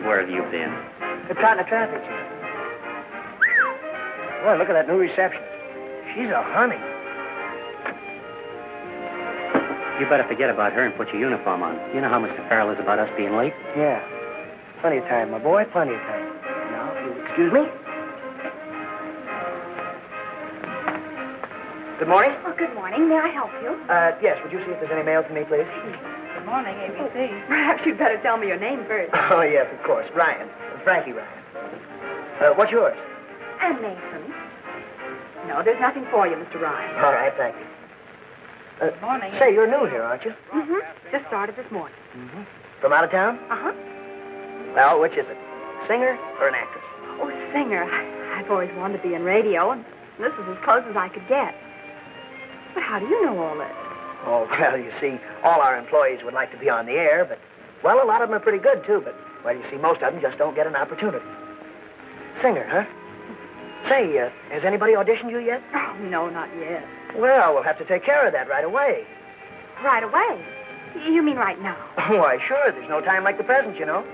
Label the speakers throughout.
Speaker 1: Where have you been?
Speaker 2: They're caught in the traffic jam. Boy, look at that new receptionist. She's a honey.
Speaker 1: You better forget about her and put your uniform on. You know how Mr. Farrell is about us being late?
Speaker 2: Yeah. Plenty of time, my boy. Plenty of time. Now, if you'll excuse me. Good morning.
Speaker 3: Oh, good morning. May I help you?
Speaker 2: Yes. Would you see if there's any mail for me, please?
Speaker 3: Good morning, ABC. Perhaps you'd better tell me your name first.
Speaker 2: Oh, yes, of course. Ryan. Frankie Ryan. What's yours?
Speaker 3: Ann Mason. No, there's nothing for you, Mr. Ryan.
Speaker 2: All right, thank you.
Speaker 3: Good morning.
Speaker 2: Say, you're new here, aren't you?
Speaker 3: Mm-hmm. Just started this morning.
Speaker 2: Mm-hmm. From out of town?
Speaker 3: Uh-huh.
Speaker 2: Well, which is it? Singer or an actress?
Speaker 3: Oh, singer. I've always wanted to be in radio, and this is as close as I could get. But how do you know all this?
Speaker 2: Oh, well, you see, all our employees would like to be on the air, but, well, a lot of them are pretty good, too, but, well, you see, most of them just don't get an opportunity. Singer, huh? Say, has anybody auditioned you yet?
Speaker 3: Oh, no, not yet.
Speaker 2: Well, we'll have to take care of that right away.
Speaker 3: Right away? You mean right now?
Speaker 2: Why, sure, there's no time like the present, you know.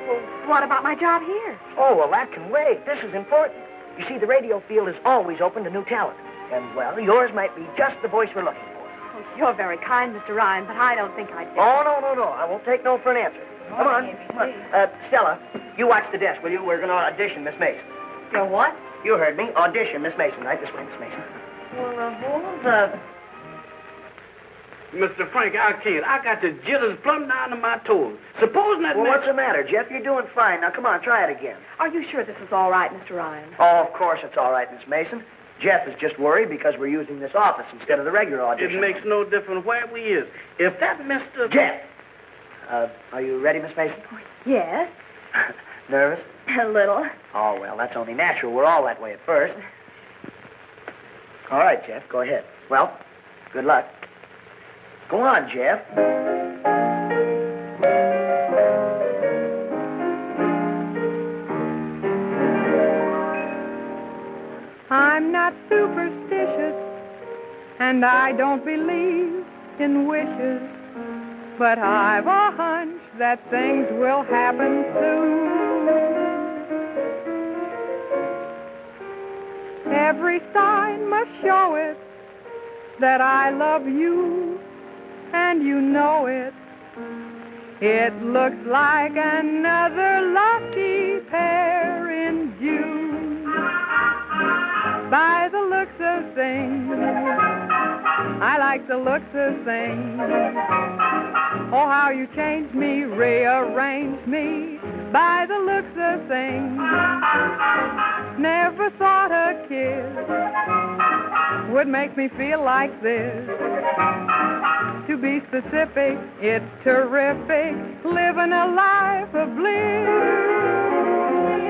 Speaker 3: Well, what about my job here?
Speaker 2: Oh, well, that can wait. This is important. You see, the radio field is always open to new talent. And, well, yours might be just the voice we're looking for.
Speaker 3: Oh, you're very kind, Mr. Ryan, but I don't think I'd do.
Speaker 2: Oh, no. I won't take no for an answer. Come on. Stella, you watch the desk, will you? We're going to audition Miss Mason.
Speaker 3: You're what?
Speaker 2: You heard me. Audition Miss Mason. Right this way, Miss Mason.
Speaker 3: Well, hold up.
Speaker 4: Mr. Frank, I can't. I got the jitters plumb down to my toes. Supposing that...
Speaker 2: Well, what's the matter, Jeff? You're doing fine. Now, come on, try it again.
Speaker 3: Are you sure this is all right, Mr. Ryan?
Speaker 2: Oh, of course it's all right, Miss Mason. Jeff is just worried because we're using this office instead of the regular audition.
Speaker 4: It makes no difference where we is. If that Mr...
Speaker 2: Jeff! Are you ready, Miss Mason?
Speaker 3: Yes.
Speaker 2: Nervous?
Speaker 3: A little.
Speaker 2: Oh, well, that's only natural. We're all that way at first. All right, Jeff, go ahead. Well, good luck. Go on, Jeff.
Speaker 5: I'm not superstitious, and I don't believe in wishes, but I've a hunch that things will happen soon. Every sign must show it that I love you, and you know it. It looks like another lucky pair in June. By the looks of things, I like the looks of things. Oh, how you changed me, rearranged me. By the looks of things, never thought a kiss would make me feel like this. To be specific, it's terrific, living a life of bliss.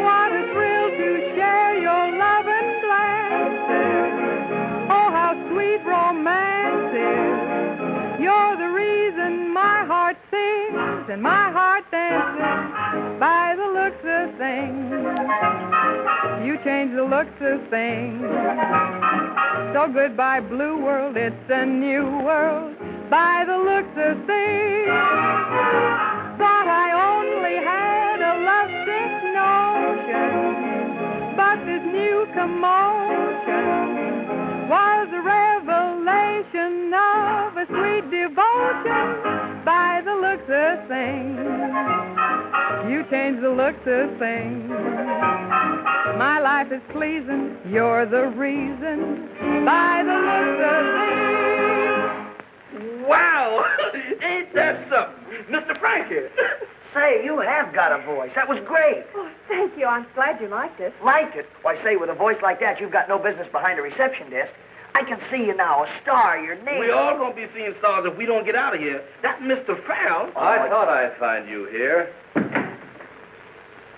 Speaker 5: What a thrill to share your love and glances. Oh, how sweet romance is. You're the reason my heart sings and my heart dances. By the looks of things, you change the looks of things. So goodbye, blue world, it's a new world. By the looks of things, thought I only had a lovesick notion, but this new commotion was a revelation of a sweet devotion. By the looks of things, you change the looks of things. My life is pleasing, you're the reason. By the looks of things.
Speaker 4: Wow! Ain't that something? Mr. Frankie!
Speaker 2: Say, you have got a voice. That was great.
Speaker 3: Oh, thank you. I'm glad you liked it.
Speaker 2: Liked it? Why, say, with a voice like that, you've got no business behind a reception desk. I can see you now, a star, your name.
Speaker 4: We all gonna be seeing stars if we don't get out of here. That Mr. Farrell.
Speaker 6: I thought I'd find you here.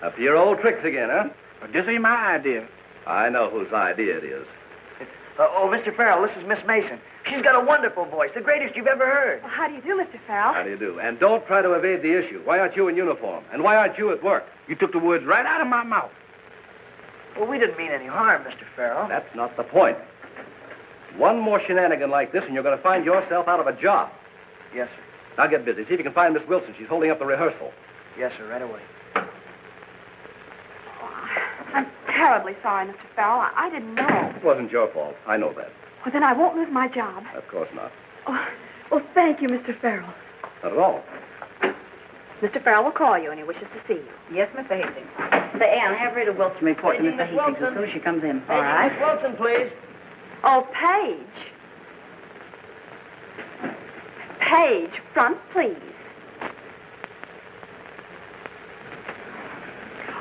Speaker 6: Up to your old tricks again, huh?
Speaker 4: This ain't my idea.
Speaker 6: I know whose idea it is.
Speaker 2: Mr. Farrell, this is Miss Mason. She's got a wonderful voice, the greatest you've ever heard.
Speaker 3: Well, how do you do, Mr. Farrell?
Speaker 6: How do you do? And don't try to evade the issue. Why aren't you in uniform? And why aren't you at work?
Speaker 4: You took the words right out of my mouth.
Speaker 2: Well, we didn't mean any harm, Mr. Farrell.
Speaker 6: That's not the point. One more shenanigan like this, and you're going to find yourself out of a job.
Speaker 2: Yes, sir.
Speaker 6: Now get busy. See if you can find Miss Wilson. She's holding up the rehearsal.
Speaker 2: Yes, sir, right away.
Speaker 3: I'm terribly sorry, Mr. Farrell. I didn't know.
Speaker 6: It wasn't your fault. I know that.
Speaker 3: Well, then I won't lose my job.
Speaker 6: Of course not.
Speaker 3: Oh, well, thank you, Mr. Farrell.
Speaker 6: Not at all.
Speaker 3: Mr. Farrell will call you, and he wishes to see you.
Speaker 7: Yes, Mr. Hastings. Say, Ann, have Rita Wilson report to
Speaker 2: Hey,
Speaker 7: Mr.
Speaker 2: Miss
Speaker 7: Hastings
Speaker 2: Wilson.
Speaker 7: as soon as she comes in.
Speaker 2: Hey,
Speaker 7: All right?
Speaker 2: Miss Wilson, please.
Speaker 3: Oh, Paige. Paige, front, please.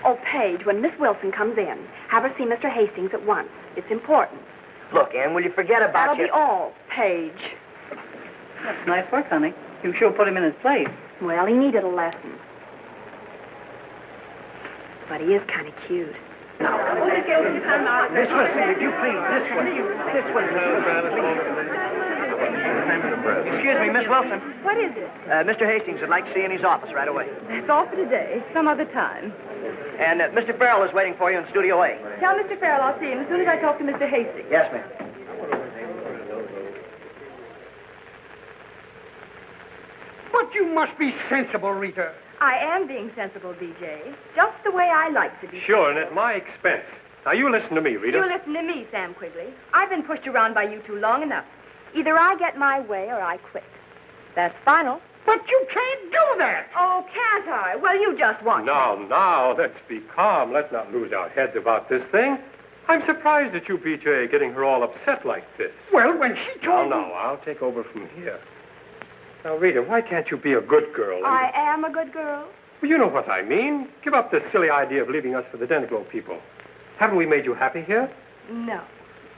Speaker 3: Oh, Paige, when Miss Wilson comes in, have her see Mr. Hastings at once. It's important.
Speaker 2: Look, Ann, will you forget about
Speaker 3: That'll
Speaker 2: you?
Speaker 3: be all, Paige.
Speaker 7: That's nice work, honey. You sure put him in his place.
Speaker 3: Well, he needed a lesson. But he is kind of cute.
Speaker 2: Miss Wilson, would you please, this one. This one, Miss Wilson. Excuse me, Miss Wilson.
Speaker 3: What is it?
Speaker 2: Mr. Hastings would like to see you in his office right away.
Speaker 3: That's all for today. Some other time.
Speaker 2: And Mr. Farrell is waiting for you in Studio A.
Speaker 3: Tell Mr. Farrell I'll see him as soon as I talk to Mr. Hastings.
Speaker 2: Yes, ma'am.
Speaker 8: But you must be sensible, Rita.
Speaker 3: I am being sensible, DJ. Just the way I like to be.
Speaker 9: Sure, and at my expense. Now, you listen to me, Rita.
Speaker 3: You listen to me, Sam Quigley. I've been pushed around by you two long enough. Either I get my way or I quit. That's final.
Speaker 8: But you can't do that.
Speaker 3: Oh, can't I? Well, you just watch.
Speaker 9: Now, let's be calm. Let's not lose our heads about this thing. I'm surprised at you, BJ, getting her all upset like this.
Speaker 8: Well, when she told me...
Speaker 9: No, I'll take over from here. Now, Rita, why can't you be a good girl? And...
Speaker 3: I am a good girl.
Speaker 9: Well, you know what I mean. Give up this silly idea of leaving us for the Deniglow people. Haven't we made you happy here?
Speaker 3: No.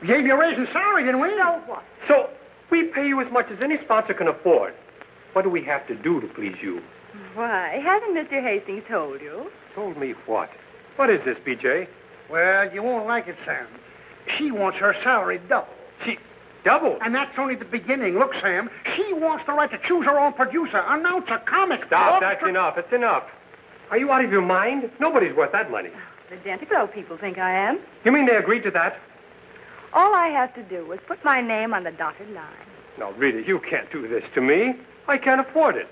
Speaker 8: We gave you a raise in salary, didn't we?
Speaker 3: So what?
Speaker 9: So, we pay you as much as any sponsor can afford. What do we have to do to please you?
Speaker 3: Why, hasn't Mr. Hastings told you?
Speaker 9: Told me what? What is this, BJ?
Speaker 8: Well, you won't like it, Sam. She wants her salary double.
Speaker 9: She doubled.
Speaker 8: And that's only the beginning. Look, Sam, she wants the right to choose her own producer, announce a comic.
Speaker 9: Stop, that's enough. It's enough. Are you out of your mind? Nobody's worth that money.
Speaker 3: The Dentiglow people think I am.
Speaker 9: You mean they agreed to that?
Speaker 3: All I have to do is put my name on the dotted line.
Speaker 9: Now, Rita, you can't do this to me. I can't afford it.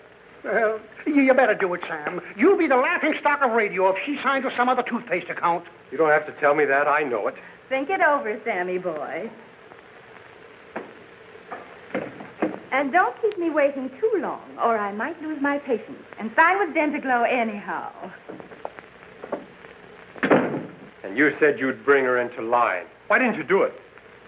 Speaker 8: Well, you better do it, Sam. You'll be the laughing stock of radio if she signs with some other toothpaste account.
Speaker 9: You don't have to tell me that. I know it.
Speaker 3: Think it over, Sammy boy. And don't keep me waiting too long, or I might lose my patience and sign with Dentiglow anyhow.
Speaker 9: And you said you'd bring her into line. Why didn't you do it?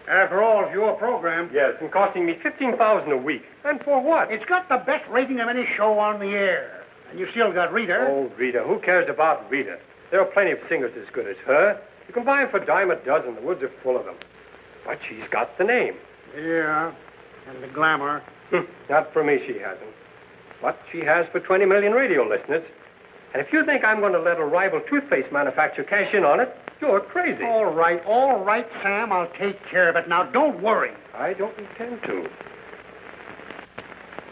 Speaker 8: After all, it's your program.
Speaker 9: Yes, and costing me $15,000 a week. And for what?
Speaker 8: It's got the best rating of any show on the air. And you still got Rita.
Speaker 9: Oh, Rita. Who cares about Rita? There are plenty of singers as good as her. You can buy them for a dime a dozen. The woods are full of them. But she's got the name.
Speaker 8: Yeah, and the glamour.
Speaker 9: Not for me, she hasn't. But she has for 20 million radio listeners. And if you think I'm going to let a rival toothpaste manufacturer cash in on it, you're crazy.
Speaker 8: All right, Sam. I'll take care of it. Now, don't worry.
Speaker 9: I don't intend to.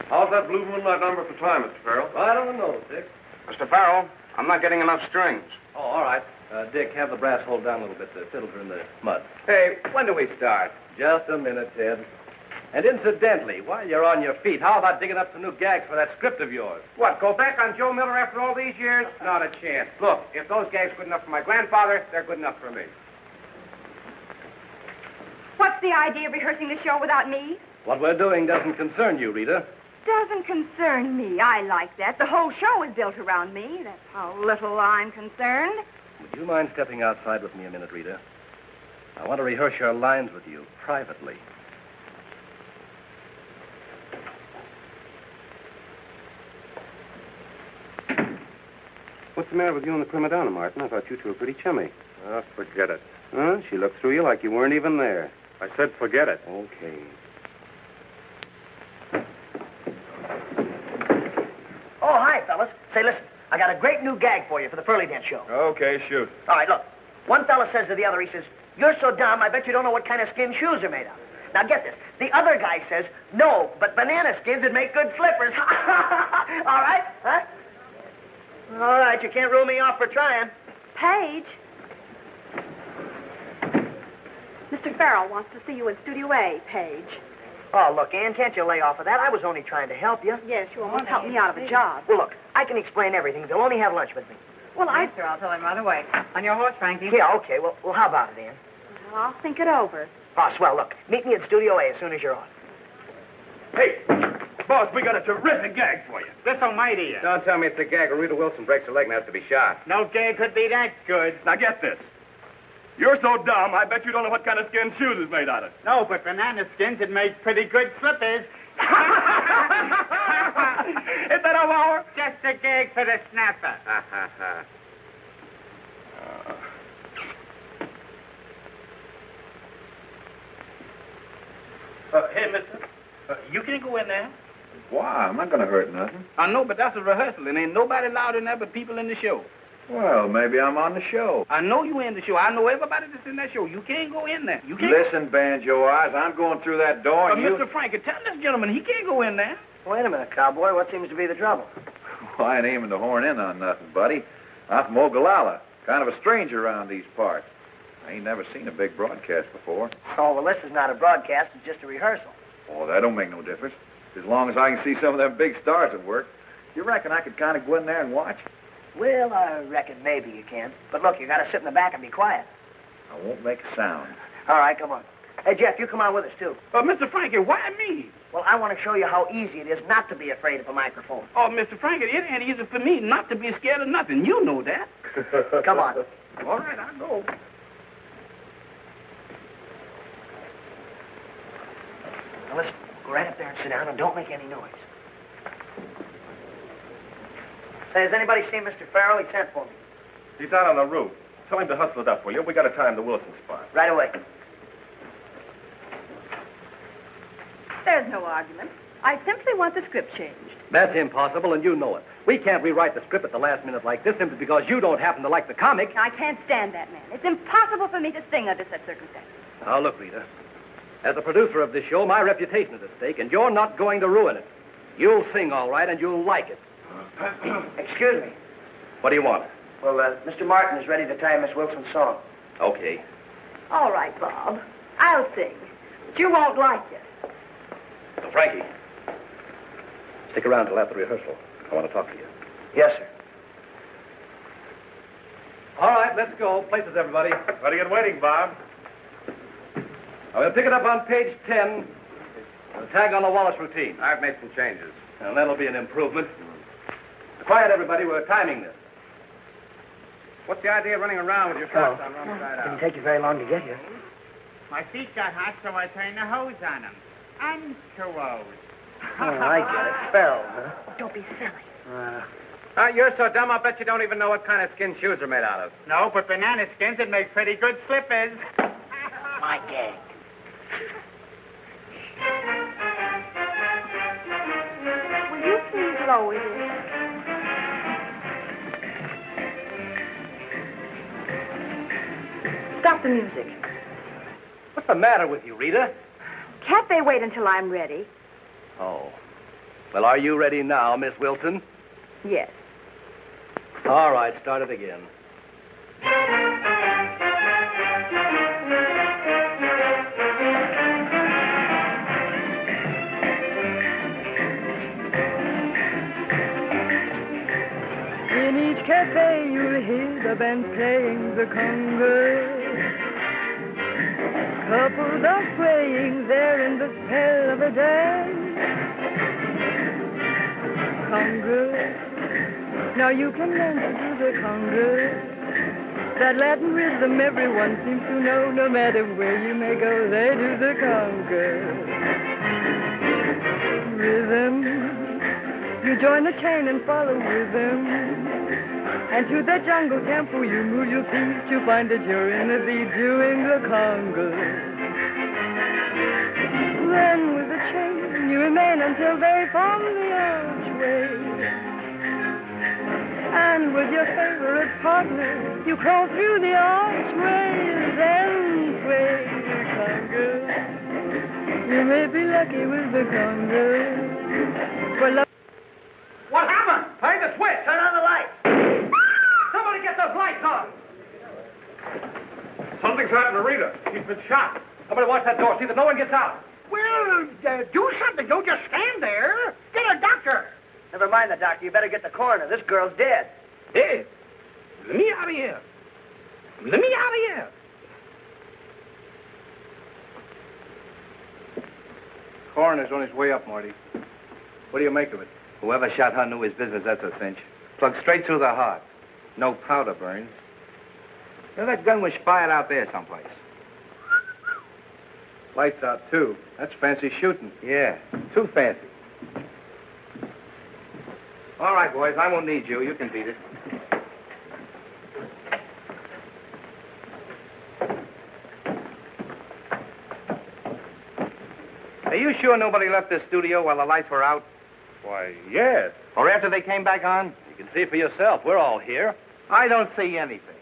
Speaker 6: How's that Blue Moonlight number for time, Mr. Farrell? I don't know, Dick.
Speaker 10: Mr. Farrell, I'm not getting enough strings.
Speaker 6: Oh, all right. Dick, have the brass hold down a little bit. The fiddles are in the mud.
Speaker 10: Hey, when do we start?
Speaker 6: Just a minute, Ted. And incidentally, while you're on your feet, how about digging up some new gags for that script of yours?
Speaker 10: What, go back on Joe Miller after all these years? Not a chance. Look, if those gags are good enough for my grandfather, they're good enough for me.
Speaker 3: What's the idea of rehearsing the show without me?
Speaker 6: What we're doing doesn't concern you, Rita.
Speaker 3: Doesn't concern me. I like that. The whole show is built around me. That's how little I'm concerned.
Speaker 6: Would you mind stepping outside with me a minute, Rita? I want to rehearse your lines with you privately.
Speaker 10: What's the matter with you and the prima donna, Martin? I thought you two were pretty chummy.
Speaker 9: Oh, forget it.
Speaker 10: Huh? She looked through you like you weren't even there.
Speaker 9: I said forget it.
Speaker 6: Okay.
Speaker 2: Oh, hi, fellas. Say, listen, I got a great new gag for you for the Pearly Dent show.
Speaker 6: Okay, shoot.
Speaker 2: All right, look. One fella says to the other, he says, "You're so dumb, I bet you don't know what kind of skin shoes are made of." Now, get this. The other guy says, "No, but banana skins would make good slippers." All right? Huh? All right, you can't rule me off for trying.
Speaker 3: Paige. Mr. Farrell wants to see you in Studio A, Paige.
Speaker 2: Oh, look, Ann, can't you lay off of that? I was only trying to help you.
Speaker 3: Yes, you almost helped me out of a job.
Speaker 2: Well, look, I can explain everything. They'll only have lunch with me.
Speaker 3: Well,
Speaker 7: Yes, sir, I'll tell him right away. On your horse, Frankie.
Speaker 2: Yeah, okay. Well, how about it, Ann?
Speaker 3: I'll think it over.
Speaker 2: Oh, swell. Look, meet me at Studio A as soon as you're on.
Speaker 6: Hey, boss, we got a terrific gag for you.
Speaker 10: This almighty.
Speaker 6: Don't tell me it's a gag where Rita Wilson breaks her leg and has to be shot.
Speaker 10: No gag could be that good.
Speaker 6: Now get this. You're so dumb, I bet you don't know what kind of skin shoes is made out of.
Speaker 10: No, but banana skins would make pretty good slippers.
Speaker 6: Is that a hour?
Speaker 10: Just a gag for the snapper. Hey, mister, you can't go in there.
Speaker 11: Why? I'm not going to hurt nothing.
Speaker 10: I know, but that's a rehearsal, and ain't nobody allowed in there but people in the show.
Speaker 11: Well, maybe I'm on the show.
Speaker 10: I know you in the show. I know everybody that's in that show. You can't go in there. You can't.
Speaker 11: Listen, Banjo Eyes, I'm going through that door and you...
Speaker 10: Mr. Frankie, tell this gentleman he can't go in there.
Speaker 2: Wait a minute, cowboy. What seems to be the trouble?
Speaker 11: Well, I ain't aiming to horn in on nothing, buddy. I'm from Ogallala, kind of a stranger around these parts. I ain't never seen a big broadcast before.
Speaker 2: Oh, well, this is not a broadcast. It's just a rehearsal.
Speaker 11: Oh, that don't make no difference. As long as I can see some of them big stars at work. You reckon I could kind of go in there and watch?
Speaker 2: Well, I reckon maybe you can. But look, you got to sit in the back and be quiet.
Speaker 11: I won't make a sound.
Speaker 2: All right, come on. Hey, Jeff, you come on with us, too.
Speaker 10: Mr. Frankie, why me?
Speaker 2: Well, I want to show you how easy it is not to be afraid of a microphone.
Speaker 10: Oh, Mr. Frankie, it ain't easy for me not to be scared of nothing. You know that.
Speaker 2: Come on.
Speaker 10: All right, I'll go.
Speaker 2: Now, listen, go right up there and sit down and don't make any noise. Say, has anybody seen Mr. Farrell? He sent for me.
Speaker 6: He's out on the roof. Tell him to hustle it up, will you? We got to time the Wilson spot.
Speaker 2: Right away.
Speaker 3: There's no argument. I simply want the script changed.
Speaker 6: That's impossible, and you know it. We can't rewrite the script at the last minute like this simply because you don't happen to like the comic.
Speaker 3: I can't stand that man. It's impossible for me to sing under such circumstances.
Speaker 6: Now, look, Rita. As a producer of this show, my reputation is at stake, and you're not going to ruin it. You'll sing all right, and you'll like it.
Speaker 2: Excuse me.
Speaker 6: What do you want?
Speaker 2: Well, Mr. Martin is ready to time Miss Wilson's song.
Speaker 6: Okay.
Speaker 3: All right, Bob. I'll sing. But you won't like it.
Speaker 6: So, Frankie, stick around till after rehearsal. I want to talk to you.
Speaker 2: Yes, sir.
Speaker 6: All right, let's go. Places, everybody. Ready to get waiting, Bob. Now, we'll pick it up on page 10. We'll tag on the Wallace routine.
Speaker 10: I've made some changes.
Speaker 6: And that'll be an improvement. Quiet, everybody. We're timing this.
Speaker 10: What's the idea of running around with your shorts on wrong side
Speaker 2: Didn't
Speaker 10: out?
Speaker 2: take you very long to get here.
Speaker 10: My feet got hot, so I turned the hose on them. I'm too old.
Speaker 2: Oh, I get it. Farrell, huh?
Speaker 3: Don't be silly.
Speaker 10: You're so dumb, I bet you don't even know what kind of skin shoes are made out of. No, but banana skins would make pretty good slippers.
Speaker 2: My gag.
Speaker 3: Will you please lower this? Stop the music.
Speaker 6: What's the matter with you, Rita?
Speaker 3: Can't they wait until I'm ready?
Speaker 6: Oh. Well, are you ready now, Miss Wilson?
Speaker 3: Yes.
Speaker 6: All right, start it again.
Speaker 5: In each cafe you'll hear the band playing the conga. Couples are swaying there in the spell of a dance. Conga. Now you can learn to do the conga. That Latin rhythm everyone seems to know. No matter where you may go, they do the conga. Rhythm. You join the chain and follow rhythm. And to the jungle tempo you move your feet. You find that you're in the beat doing the conga. Then with a chain you remain until they form the archway. And with your favorite partner, you crawl through the archway. Then sway the conga. You may be lucky with the conga. For love.
Speaker 6: What happened? Play the switch.
Speaker 2: Turn on the light.
Speaker 6: Somebody get those lights on. Something's happened to Rita. She's been shot. Somebody watch that door. See that no one gets out.
Speaker 8: Well, do something. Don't just stand there. Get a doctor.
Speaker 2: Never mind the doctor. You better get the coroner. This girl's dead.
Speaker 4: Hey, let me out of here. Let me out of here.
Speaker 10: Coroner's on his way up, Marty. What do you make of it? Whoever shot her knew his business, that's a cinch. Plugged straight through the heart. No powder burns. Now, that gun was fired out there someplace.
Speaker 9: Lights out, too.
Speaker 10: That's fancy shooting. Yeah, too fancy. All right, boys, I won't need you. You can beat it. Are you sure nobody left this studio while the lights were out?
Speaker 6: Why, yes.
Speaker 10: Or after they came back on?
Speaker 6: You can see for yourself. We're all here.
Speaker 10: I don't see anything.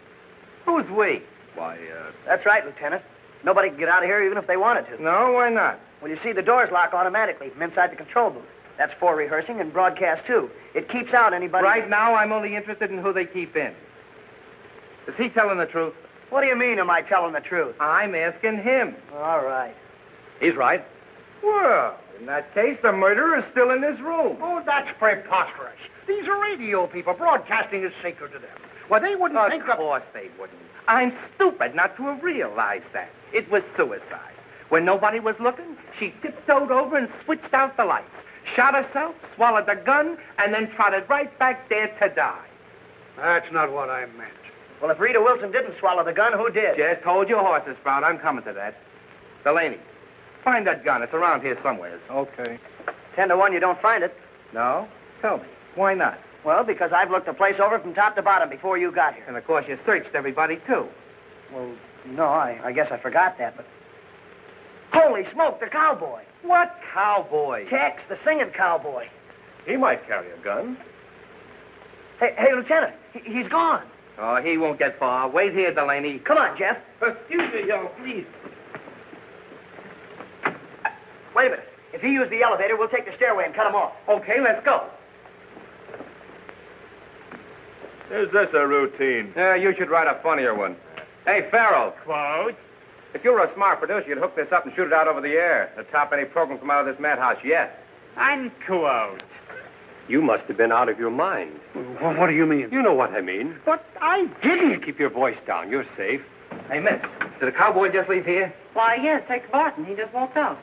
Speaker 10: Who's we?
Speaker 6: Why,
Speaker 2: That's right, Lieutenant. Nobody can get out of here even if they wanted to.
Speaker 10: No, why not?
Speaker 2: Well, you see, the doors lock automatically from inside the control booth. That's for rehearsing and broadcast, too. It keeps out anybody...
Speaker 10: Right now, I'm only interested in who they keep in. Is he telling the truth?
Speaker 2: What do you mean, am I telling the truth?
Speaker 10: I'm asking him.
Speaker 2: All right.
Speaker 6: he's right.
Speaker 10: Well, in that case, the murderer is still in this room.
Speaker 8: Oh, that's preposterous. These are radio people. Broadcasting is sacred to them. Well, they wouldn't think of...
Speaker 10: Of course they wouldn't. I'm stupid not to have realized that. It was suicide. When nobody was looking, she tiptoed over and switched out the lights, shot herself, swallowed the gun, and then trotted right back there to die.
Speaker 8: That's not what I meant.
Speaker 2: Well, if Rita Wilson didn't swallow the gun, who did?
Speaker 10: Just hold your horses, Sprout. I'm coming to that. Delaney, find that gun. It's around here somewhere.
Speaker 9: Okay.
Speaker 2: 10 to 1, you don't find it.
Speaker 10: No? Tell me. Why not?
Speaker 2: Well, because I've looked the place over from top to bottom before you got here.
Speaker 10: And, of course, you searched everybody, too.
Speaker 2: Well, no, I guess I forgot that, but... Holy smoke, the cowboy.
Speaker 10: What cowboy?
Speaker 2: Tex, the singing cowboy.
Speaker 6: He might carry a gun.
Speaker 2: Hey, Lieutenant, he's gone.
Speaker 10: Oh, he won't get far. Wait here, Delaney.
Speaker 2: Come on, Jeff.
Speaker 4: Excuse me, y'all, please.
Speaker 2: Wait a minute. If he used the elevator, we'll take the stairway and cut him off.
Speaker 10: Okay, let's go.
Speaker 6: Is this a routine?
Speaker 10: Yeah, you should write a funnier one. Hey, Farrell.
Speaker 4: Quote?
Speaker 10: If you were a smart producer, you'd hook this up and shoot it out over the air. To top any program from out of this madhouse yet.
Speaker 4: Unquote.
Speaker 6: You must have been out of your mind.
Speaker 8: What do you mean?
Speaker 6: You know what I mean.
Speaker 8: But I didn't.
Speaker 6: Keep your voice down. You're safe.
Speaker 10: Hey, miss, did the cowboy just leave here?
Speaker 7: Why, yes, Tex Barton. He just walked out.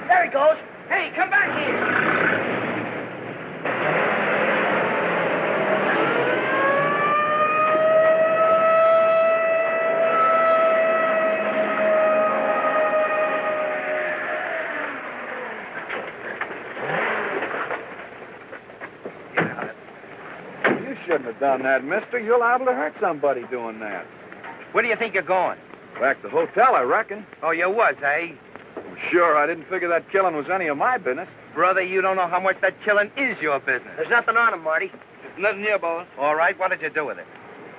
Speaker 2: There he goes.
Speaker 4: Hey, come back here.
Speaker 11: You shouldn't have done that, mister. You're liable to hurt somebody doing that.
Speaker 10: Where do you think you're going?
Speaker 11: Back to the hotel, I reckon.
Speaker 10: Oh, you was, eh?
Speaker 11: Sure, I didn't figure that killing was any of my business.
Speaker 10: Brother, you don't know how much that killing is your business.
Speaker 2: There's nothing on him, Marty.
Speaker 10: Nothing here, boss. All right, what did you do with it?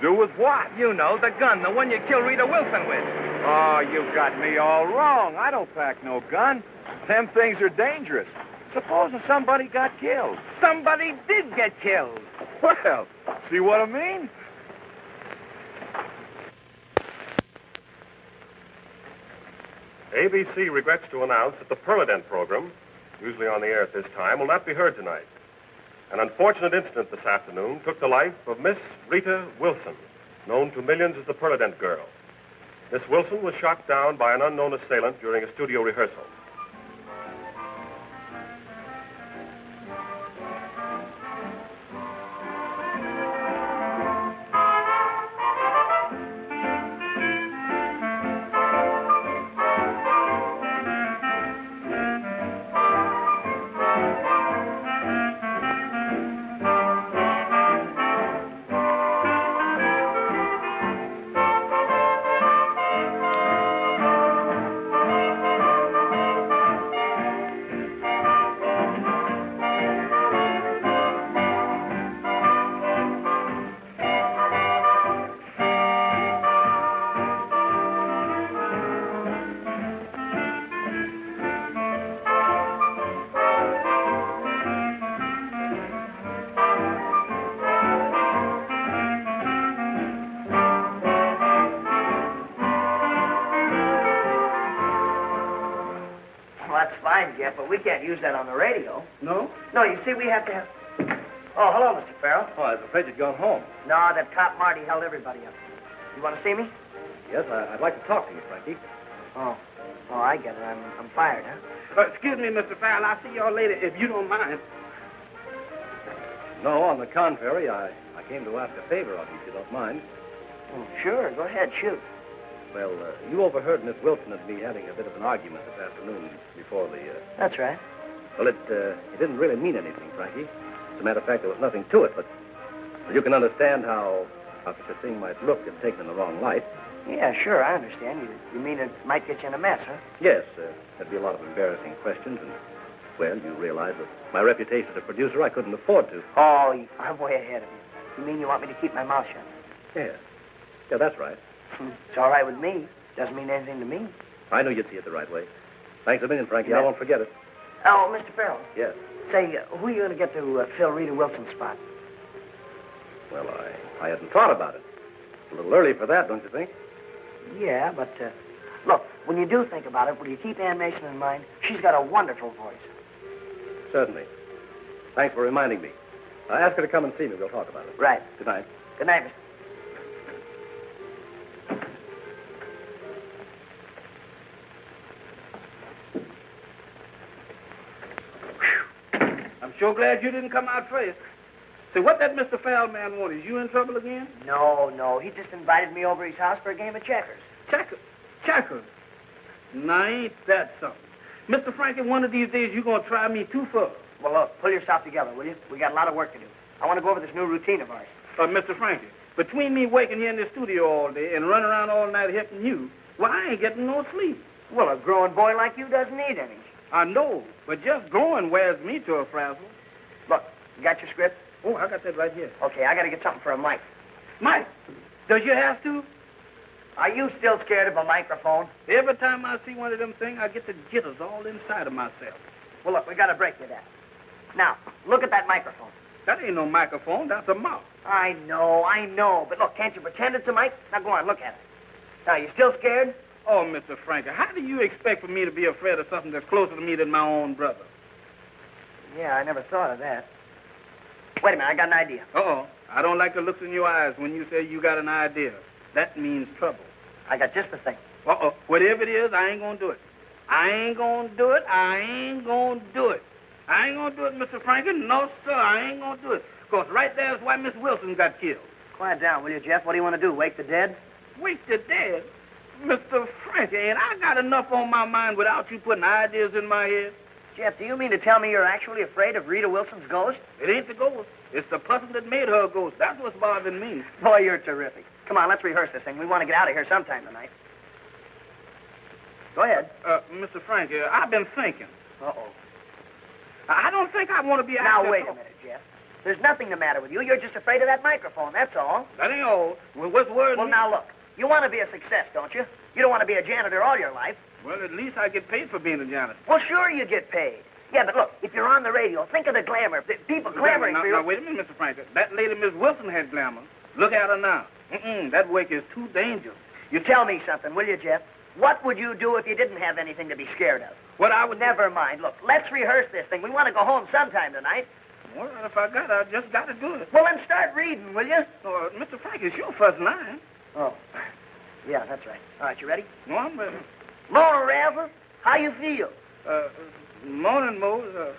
Speaker 11: Do with what?
Speaker 10: You know, the gun, the one you killed Rita Wilson with.
Speaker 11: Oh, you got me all wrong. I don't pack no gun. Them things are dangerous. Supposing somebody got killed.
Speaker 10: Somebody did get killed.
Speaker 11: Well, see what I mean?
Speaker 6: ABC regrets to announce that the Permanent program, usually on the air at this time, will not be heard tonight. An unfortunate incident this afternoon took the life of Miss Rita Wilson, known to millions as the Permanent Girl. Miss Wilson was shot down by an unknown assailant during a studio rehearsal.
Speaker 2: fine, Jeff, but we can't use that on the radio.
Speaker 10: No?
Speaker 2: No, you see, we have to have... Oh, hello, Mr. Farrell.
Speaker 9: Oh, I was afraid you'd gone home.
Speaker 2: No, that cop Marty held everybody up. You want to see me?
Speaker 9: Yes, I'd like to talk to you, Frankie.
Speaker 2: Oh, I get it. I'm fired, huh?
Speaker 10: Excuse me, Mr. Farrell. I'll see y'all later if you don't mind.
Speaker 9: No, on the contrary, I came to ask a favor of you, if you don't mind.
Speaker 2: Oh, sure. Go ahead, shoot.
Speaker 9: Well, you overheard Miss Wilson and me having a bit of an argument this afternoon before the...
Speaker 2: That's right.
Speaker 9: Well, it didn't really mean anything, Frankie. As a matter of fact, there was nothing to it, but you can understand how such a thing might look if taken in the wrong light.
Speaker 2: Yeah, sure, I understand. You mean it might get you in a mess, huh?
Speaker 9: Yes, there'd be a lot of embarrassing questions, and, well, you realize that my reputation as a producer I couldn't afford to.
Speaker 2: Oh, I'm way ahead of you. You mean you want me to keep my mouth shut?
Speaker 9: Yeah. Yeah, that's right.
Speaker 2: It's all right with me. Doesn't mean anything to me.
Speaker 9: I knew you'd see it the right way. Thanks a million, Frankie. I won't forget it.
Speaker 2: Oh, Mr. Farrell.
Speaker 9: Yes.
Speaker 2: Say, who are you going to get to fill Rita Wilson's spot?
Speaker 9: Well, I hadn't thought about it. It's a little early for that, don't you think?
Speaker 2: Yeah, but, look, when you do think about it, will you keep Ann Mason in mind? She's got a wonderful voice.
Speaker 9: Certainly. Thanks for reminding me. Ask her to come and see me. We'll talk about it.
Speaker 2: Right.
Speaker 9: Good night.
Speaker 2: Good night, Mr.
Speaker 10: I'm sure glad you didn't come out first. Say, what that Mr. Farrell man want? Is you in trouble again?
Speaker 2: No. He just invited me over his house for a game of checkers.
Speaker 10: Checkers? Now, ain't that something? Mr. Frankie, one of these days you're going to try me too far.
Speaker 2: Well, look, pull yourself together, will you? We got a lot of work to do. I want to go over this new routine of ours.
Speaker 10: Mr. Frankie, between me working here in the studio all day and running around all night helping you, well, I ain't getting no sleep.
Speaker 2: Well, a growing boy like you doesn't need any.
Speaker 10: I know, but just growing wears me to a frazzle.
Speaker 2: Look, you got your script?
Speaker 10: Oh, I got that right here.
Speaker 2: Okay, I got to get something for a mic.
Speaker 10: Mike, does you have to?
Speaker 2: Are you still scared of a microphone?
Speaker 10: Every time I see one of them things, I get the jitters all inside of myself.
Speaker 2: Well, look, we got to break you that. Now, look at that microphone.
Speaker 10: That ain't no microphone. That's a mouth.
Speaker 2: I know. But look, can't you pretend it's a mic? Now, go on, look at it. Now, you still scared?
Speaker 10: Oh, Mr. Frankie, how do you expect for me to be afraid of something that's closer to me than my own brother?
Speaker 2: Yeah, I never thought of that. Wait a minute, I got an idea.
Speaker 10: Uh-oh. I don't like the looks in your eyes when you say you got an idea. That means trouble.
Speaker 2: I got just the thing.
Speaker 10: Uh-oh. Whatever it is, I ain't gonna do it. I ain't gonna do it, Mr. Frankie. No, sir, I ain't gonna do it. Because right there's why Miss Wilson got killed.
Speaker 2: Quiet down, will you, Jeff? What do you want to do, wake the dead?
Speaker 10: Wake the dead? Mr. Frankie, ain't I got enough on my mind without you putting ideas in my head?
Speaker 2: Jeff, do you mean to tell me you're actually afraid of Rita Wilson's ghost?
Speaker 10: It ain't the ghost. It's the person that made her a ghost. That's what's bothering me.
Speaker 2: Boy, you're terrific. Come on, let's rehearse this thing. We want to get out of here sometime tonight. Go ahead.
Speaker 10: Mr. Frankie, I've been thinking.
Speaker 2: Uh-oh.
Speaker 10: I don't think I want to be...
Speaker 2: Now, wait a minute, Jeff. There's nothing the matter with you. You're just afraid of that microphone, that's all.
Speaker 10: That ain't all. Well, what's worrying
Speaker 2: me? Well, now, look. You want to be a success, don't you? You don't want to be a janitor all your life.
Speaker 10: Well, at least I get paid for being a janitor.
Speaker 2: Well, sure you get paid. Yeah, but look, if you're on the radio, think of the glamour. The people clamoring for you.
Speaker 10: Now, wait a minute, Mr. Frankie. That lady, Miss Wilson, had glamour. Look at her now. That work is too dangerous.
Speaker 2: You tell me something, will you, Jeff? What would you do if you didn't have anything to be scared of?
Speaker 10: What I would...
Speaker 2: Never mind. Look, let's rehearse this thing. We want to go home sometime tonight.
Speaker 10: Well, if I just got to do it.
Speaker 2: Well, then start reading, will you?
Speaker 10: Oh, Mr. Frankie, it's your first line.
Speaker 2: Oh. Yeah, that's right. All right, you ready?
Speaker 10: No, I'm ready.
Speaker 2: Morning, Razzle. How you feel?
Speaker 10: Morning, Mose.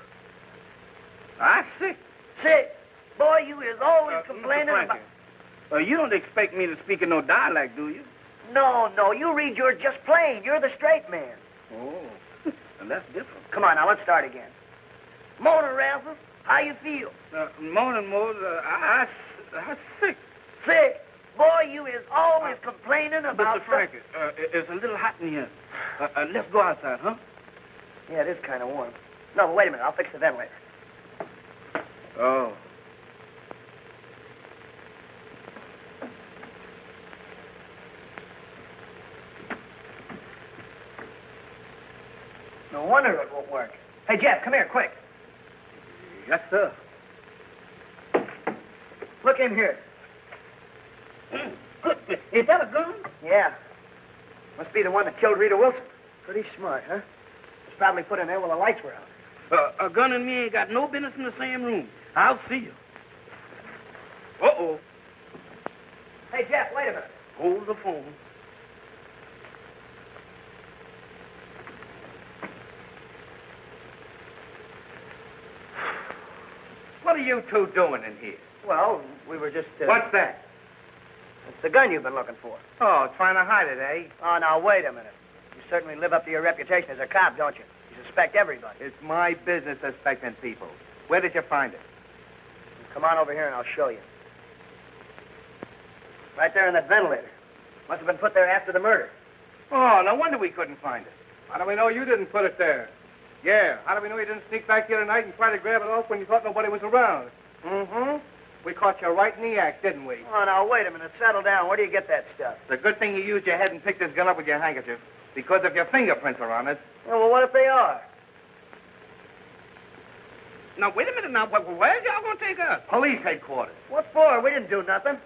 Speaker 10: I'm sick.
Speaker 2: Sick? Boy, you is always complaining about...
Speaker 10: You don't expect me to speak in no dialect, do you?
Speaker 2: No. You read yours just plain. You're the straight man.
Speaker 10: Oh, and that's different.
Speaker 2: Come on, now, let's start again. Morning, Razzle. How you feel?
Speaker 10: Morning, Mose. I'm sick.
Speaker 2: Sick? Boy, you is always complaining about...
Speaker 10: Mr. Frankie, it's a little hot in here. Let's go outside, huh?
Speaker 2: Yeah, it is kind of warm. No, but wait a minute. I'll fix the ventilator.
Speaker 10: Oh.
Speaker 2: No wonder it won't work. Hey, Jeff, come here, quick.
Speaker 10: Yes, sir.
Speaker 2: Look in here.
Speaker 10: Good. Is that a gun?
Speaker 2: Yeah. Must be the one that killed Rita Wilson. Pretty smart, huh? It's probably put in there while the lights were out.
Speaker 4: A gun and me ain't got no business in the same room. I'll see you. Uh-oh.
Speaker 2: Hey, Jeff, wait a minute.
Speaker 4: Hold the phone.
Speaker 10: What are you two doing in here?
Speaker 2: Well, we were just...
Speaker 10: What's that?
Speaker 2: It's the gun you've been looking for.
Speaker 10: Oh, trying to hide it, eh?
Speaker 2: Oh, now, wait a minute. You certainly live up to your reputation as a cop, don't you? You suspect everybody.
Speaker 10: It's my business suspecting people. Where did you find it?
Speaker 2: Come on over here and I'll show you. Right there in that ventilator. Must have been put there after the murder.
Speaker 10: Oh, no wonder we couldn't find it.
Speaker 9: How do we know you didn't put it there? Yeah, how do we know you didn't sneak back here tonight and try to grab it off when you thought nobody was around?
Speaker 2: Mm-hmm.
Speaker 9: We caught you right in the act, didn't we?
Speaker 2: Oh, now, wait a minute. Settle down. Where do you get that stuff?
Speaker 10: It's a good thing you used your head and picked this gun up with your handkerchief. Because if your fingerprints are on it...
Speaker 2: Well, what if they are?
Speaker 4: Now, wait a minute now. Where's y'all going to take us?
Speaker 10: Police headquarters.
Speaker 2: What for? We didn't do nothing.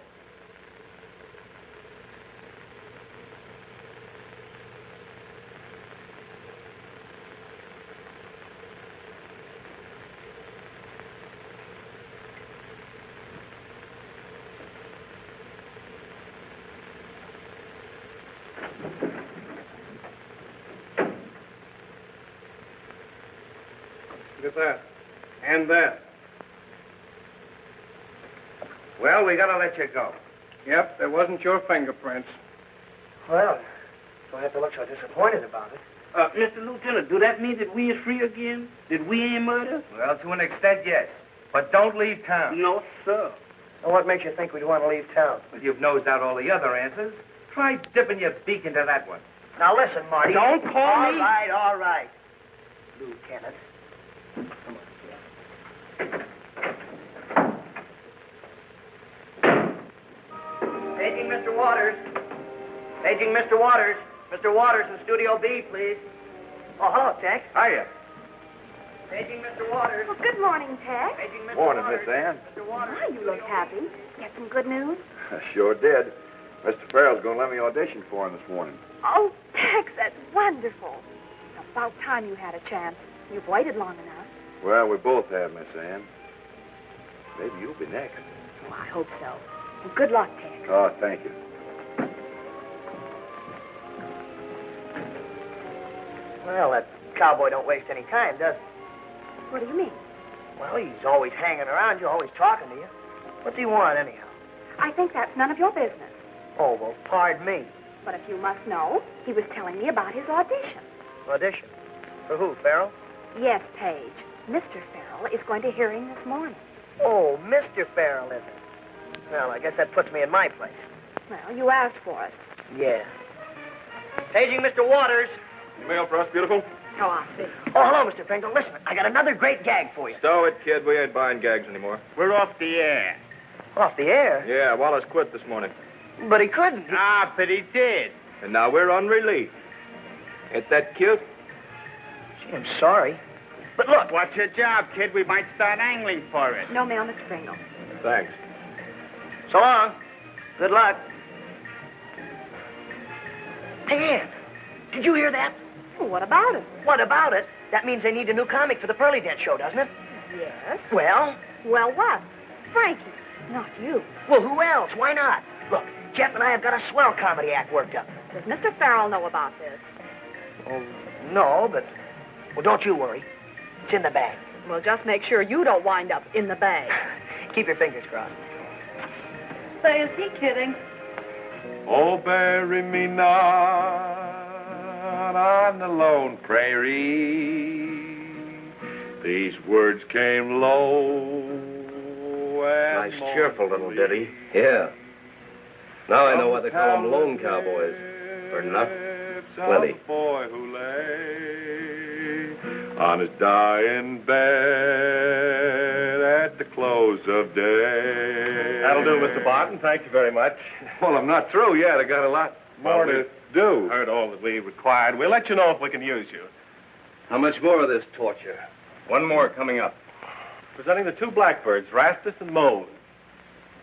Speaker 9: Look at that. And that.
Speaker 10: Well, we gotta let you go.
Speaker 9: Yep, there wasn't your fingerprints.
Speaker 2: Well, don't have to look so disappointed about it.
Speaker 4: Mr. Lieutenant, do that mean that we is free again? That we ain't murder?
Speaker 10: Well, to an extent, yes. But don't leave town.
Speaker 4: No, sir.
Speaker 2: And what makes you think we'd want to leave town?
Speaker 10: Well, you've nosed out all the other answers. Try dipping your beak into that one.
Speaker 2: Now, listen, Marty.
Speaker 4: Don't call me.
Speaker 2: All right. Lieutenant. Come on, Paging Mr. Waters. Paging Mr. Waters. Mr. Waters in Studio B, please. Oh, hello, Tex.
Speaker 11: Hiya.
Speaker 2: Paging Mr. Waters.
Speaker 3: Well, good morning, Tex.
Speaker 2: Paging Mr.
Speaker 11: Morning,
Speaker 2: Waters.
Speaker 11: Miss Ann.
Speaker 2: Mr. Waters.
Speaker 3: Why, you look happy. Get some good news?
Speaker 11: I sure did. Mr. Farrell's going to let me audition for him this morning.
Speaker 3: Oh, Tex, that's wonderful. It's about time you had a chance. You've waited long enough.
Speaker 11: Well, we both have, Miss Ann. Maybe you'll be next.
Speaker 3: Oh, I hope so. Well, good luck, Tex.
Speaker 11: Oh, thank you.
Speaker 2: Well, that cowboy don't waste any time, does he?
Speaker 3: What do you mean?
Speaker 2: Well, he's always hanging around you, always talking to you. What's he want, anyhow?
Speaker 3: I think that's none of your business.
Speaker 2: Oh, well, pardon me.
Speaker 3: But if you must know, he was telling me about his audition.
Speaker 2: Audition? For who, Farrell?
Speaker 3: Yes, Paige. Mr. Farrell is going to hear him this morning.
Speaker 2: Oh, Mr. Farrell, is it? Well, I guess that puts me in my place.
Speaker 3: Well, you asked for it.
Speaker 2: Yeah. Paging Mr. Waters.
Speaker 6: Mail for us, beautiful?
Speaker 3: Oh, I see.
Speaker 2: Oh, hello, Mr. Pringle. Listen, I got another great gag for you.
Speaker 6: Stow it, kid. We ain't buying gags anymore.
Speaker 4: We're off the air.
Speaker 2: Off the air?
Speaker 6: Yeah, Wallace quit this morning.
Speaker 2: But he couldn't.
Speaker 4: Ah, but he did.
Speaker 6: And now we're on relief. Ain't that cute?
Speaker 2: Gee, I'm sorry. But look.
Speaker 4: What's your job, kid? We might start angling for it.
Speaker 3: No mail, Mr. Pringle.
Speaker 6: Thanks.
Speaker 2: So long. Good luck. Hey, Ann, did you hear that?
Speaker 3: Well, what about it?
Speaker 2: What about it? That means they need a new comic for the Pearly Dent show, doesn't it?
Speaker 3: Yes.
Speaker 2: Well?
Speaker 3: Well, what? Frankie. Not you.
Speaker 2: Well, who else? Why not? Look, Jeff and I have got a swell comedy act worked up.
Speaker 3: Does Mr. Farrell know about this?
Speaker 2: Oh, no, but... Well, don't you worry. It's in the bag.
Speaker 3: Well, just make sure you don't wind up in the bag.
Speaker 2: Keep your fingers crossed.
Speaker 7: Say, is he kidding?
Speaker 11: Oh, bury me not on the lone prairie. These words came low and
Speaker 6: Nice, cheerful little ditty.
Speaker 11: Yeah.
Speaker 6: Now I know why they call them lone cowboys. Or not. Plenty.
Speaker 11: The boy who lay on his dying bed at the close of day.
Speaker 6: That'll do, Mr. Barton. Thank you very much.
Speaker 11: Well, I'm not through yet. I got a lot more to do.
Speaker 6: Heard all that we required. We'll let you know if we can use you.
Speaker 12: How much more of this torture?
Speaker 6: One more coming up. Presenting the two blackbirds, Rastus and Moan.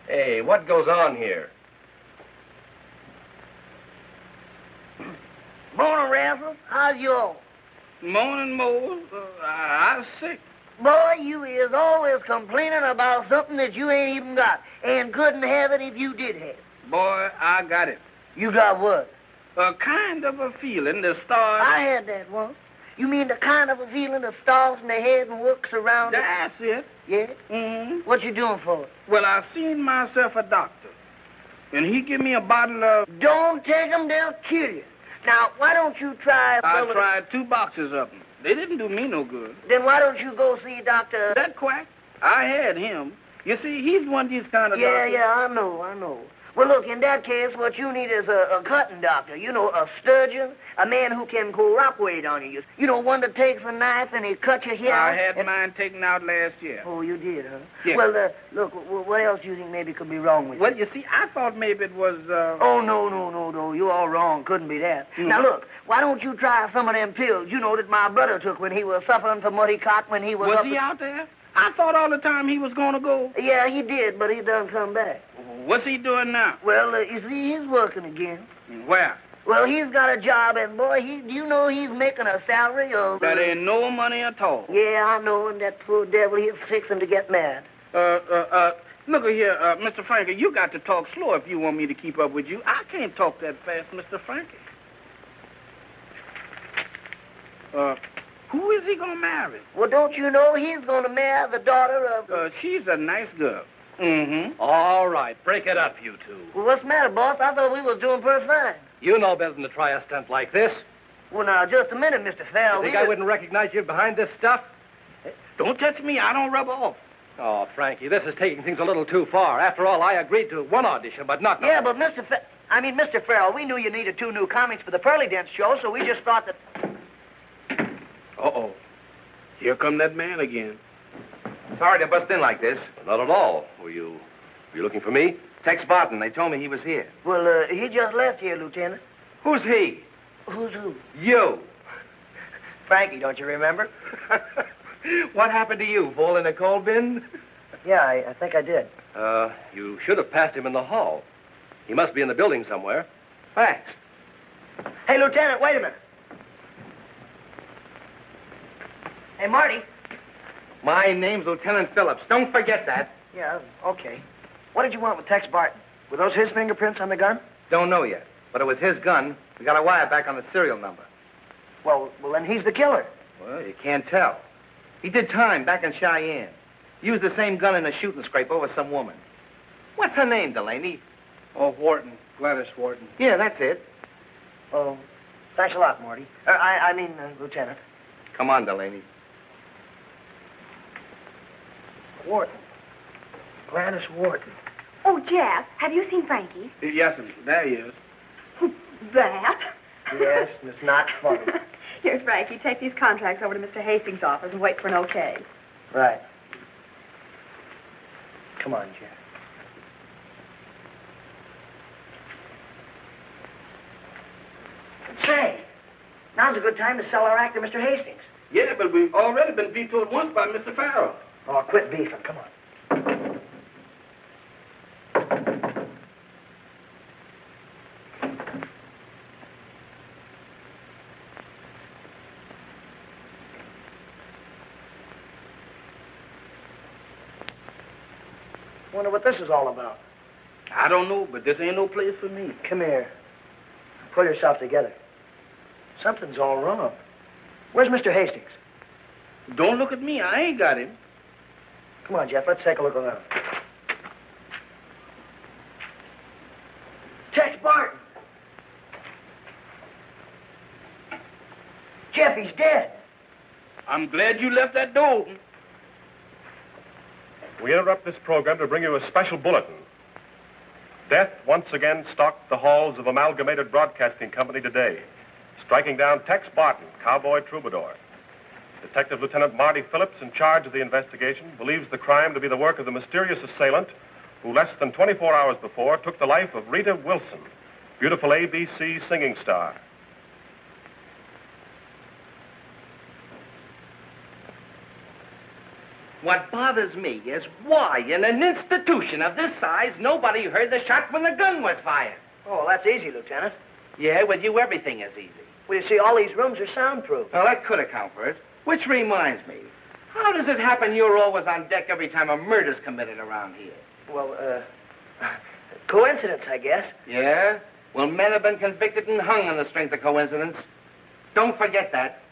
Speaker 12: Hey, what goes on here?
Speaker 2: Morning, Razzle. How's you?
Speaker 4: Morning, Mose. I'm sick.
Speaker 2: Boy, you is always complaining about something that you ain't even got and couldn't have it if you did have it.
Speaker 4: Boy, I got it.
Speaker 2: You got what?
Speaker 4: A kind of a feeling the stars...
Speaker 2: I had that once. You mean the kind of a feeling the stars in the head and works around it?
Speaker 4: That's it.
Speaker 2: Yeah?
Speaker 4: Mm-hmm.
Speaker 2: What you doing for it?
Speaker 4: Well, I seen myself a doctor, and he give me a bottle of...
Speaker 2: Don't take 'em, they'll kill you. Now, why don't you try...
Speaker 4: I tried 2 boxes of them. They didn't do me no good.
Speaker 2: Then why don't you go see Dr...
Speaker 4: That quack, I had him. You see, he's one of these kind of doctors.
Speaker 2: Yeah, I know. Well, look, in that case, what you need is a cutting doctor. You know, a surgeon, a man who can cooperate on you. You know, one that takes a knife and he cuts your hair out.
Speaker 4: I had mine taken out last year.
Speaker 2: Oh, you did, huh?
Speaker 4: Yeah.
Speaker 2: Well, look, what else do you think maybe could be wrong with you?
Speaker 4: Well, you see, I thought maybe it was,
Speaker 2: Oh, no. You're all wrong. Couldn't be that.
Speaker 4: Mm.
Speaker 2: Now, look, why don't you try some of them pills, you know, that my brother took when he was suffering from what he caught when he was
Speaker 4: Was he out there? I thought all the time he was going to go.
Speaker 2: Yeah, he did, but he done come back.
Speaker 4: What's he doing now?
Speaker 2: Well, you see, he's working again.
Speaker 4: Where?
Speaker 2: Well, he's got a job, and boy, you know he's making a salary of...
Speaker 4: That ain't no money at all.
Speaker 2: Yeah, I know, and that poor devil, he's fixing to get mad.
Speaker 4: Look here, Mr. Frankie, you got to talk slow if you want me to keep up with you. I can't talk that fast, Mr. Frankie. Who is he going to marry?
Speaker 2: Well, don't you know he's going to marry the daughter of...
Speaker 4: She's a nice girl. Mm-hmm.
Speaker 12: All right, break it up, you two.
Speaker 2: Well, what's the matter, boss? I thought we was doing pretty fine.
Speaker 12: You know better than to try a stunt like this.
Speaker 2: Well, now, just a minute, Mr. Farrell.
Speaker 12: You think I wouldn't recognize you behind this stuff?
Speaker 4: Don't touch me. I don't rub off.
Speaker 12: Oh, Frankie, this is taking things a little too far. After all, I agreed to one audition, but not...
Speaker 2: Yeah, but Mr. Farrell, we knew you needed 2 new comics for the Pearly Dance show, so we just thought that...
Speaker 4: Uh-oh. Here come that man again.
Speaker 10: Sorry to bust in like this.
Speaker 12: Not at all. Were you looking for me?
Speaker 10: Tex Barton, they told me he was here.
Speaker 2: Well, he just left here, Lieutenant.
Speaker 10: Who's he?
Speaker 2: Who's who?
Speaker 10: You.
Speaker 2: Frankie, don't you remember?
Speaker 10: What happened to you? Fall in a coal bin?
Speaker 2: Yeah, I think I did.
Speaker 12: You should have passed him in the hall. He must be in the building somewhere.
Speaker 10: Thanks.
Speaker 2: Hey, Lieutenant, wait a minute. Hey, Marty.
Speaker 10: My name's Lieutenant Phillips. Don't forget that.
Speaker 2: Yeah, okay. What did you want with Tex Barton? Were those his fingerprints on the gun?
Speaker 10: Don't know yet, but it was his gun. We got a wire back on the serial number.
Speaker 2: Well, then he's the killer.
Speaker 10: Well, you can't tell. He did time back in Cheyenne. Used the same gun in a shooting scrape over some woman. What's her name, Delaney?
Speaker 9: Oh, Wharton. Gladys Wharton.
Speaker 10: Yeah, that's it.
Speaker 2: Oh, thanks a lot, Marty. Lieutenant.
Speaker 10: Come on, Delaney.
Speaker 2: Wharton. Gladys Wharton.
Speaker 3: Oh, Jeff, have you seen Frankie?
Speaker 4: Yes, there he is.
Speaker 3: That?
Speaker 2: Yes, and it's not funny.
Speaker 3: Here, Frankie, take these contracts over to Mr. Hastings' office and wait for an okay.
Speaker 2: Right. Come on, Jeff. Say, now's a good time to sell our act to Mr. Hastings.
Speaker 4: Yeah, but we've already been vetoed once by Mr. Farrell.
Speaker 2: Oh, quit beefing. Come on. Wonder what this is all about.
Speaker 4: I don't know, but this ain't no place for me.
Speaker 2: Come here. Pull yourself together. Something's all wrong. Where's Mr. Hastings?
Speaker 4: Don't look at me. I ain't got him.
Speaker 2: Come on, Jeff. Let's take a look around. Tex Barton. Jeff, he's dead.
Speaker 4: I'm glad you left that door open.
Speaker 6: We interrupt this program to bring you a special bulletin. Death once again stalked the halls of Amalgamated Broadcasting Company today, striking down Tex Barton, cowboy troubadour. Detective Lieutenant Marty Phillips, in charge of the investigation, believes the crime to be the work of the mysterious assailant who less than 24 hours before took the life of Rita Wilson, beautiful ABC singing star.
Speaker 10: What bothers me is why, in an institution of this size, nobody heard the shot when the gun was fired.
Speaker 2: Oh, that's easy, Lieutenant.
Speaker 10: Yeah, with you, everything is easy.
Speaker 2: Well, you see, all these rooms are soundproof.
Speaker 10: Well, that could account for it. Which reminds me, how does it happen you're always on deck every time a murder's committed around here?
Speaker 2: Well, coincidence, I guess.
Speaker 10: Yeah? Well, men have been convicted and hung on the strength of coincidence. Don't forget that.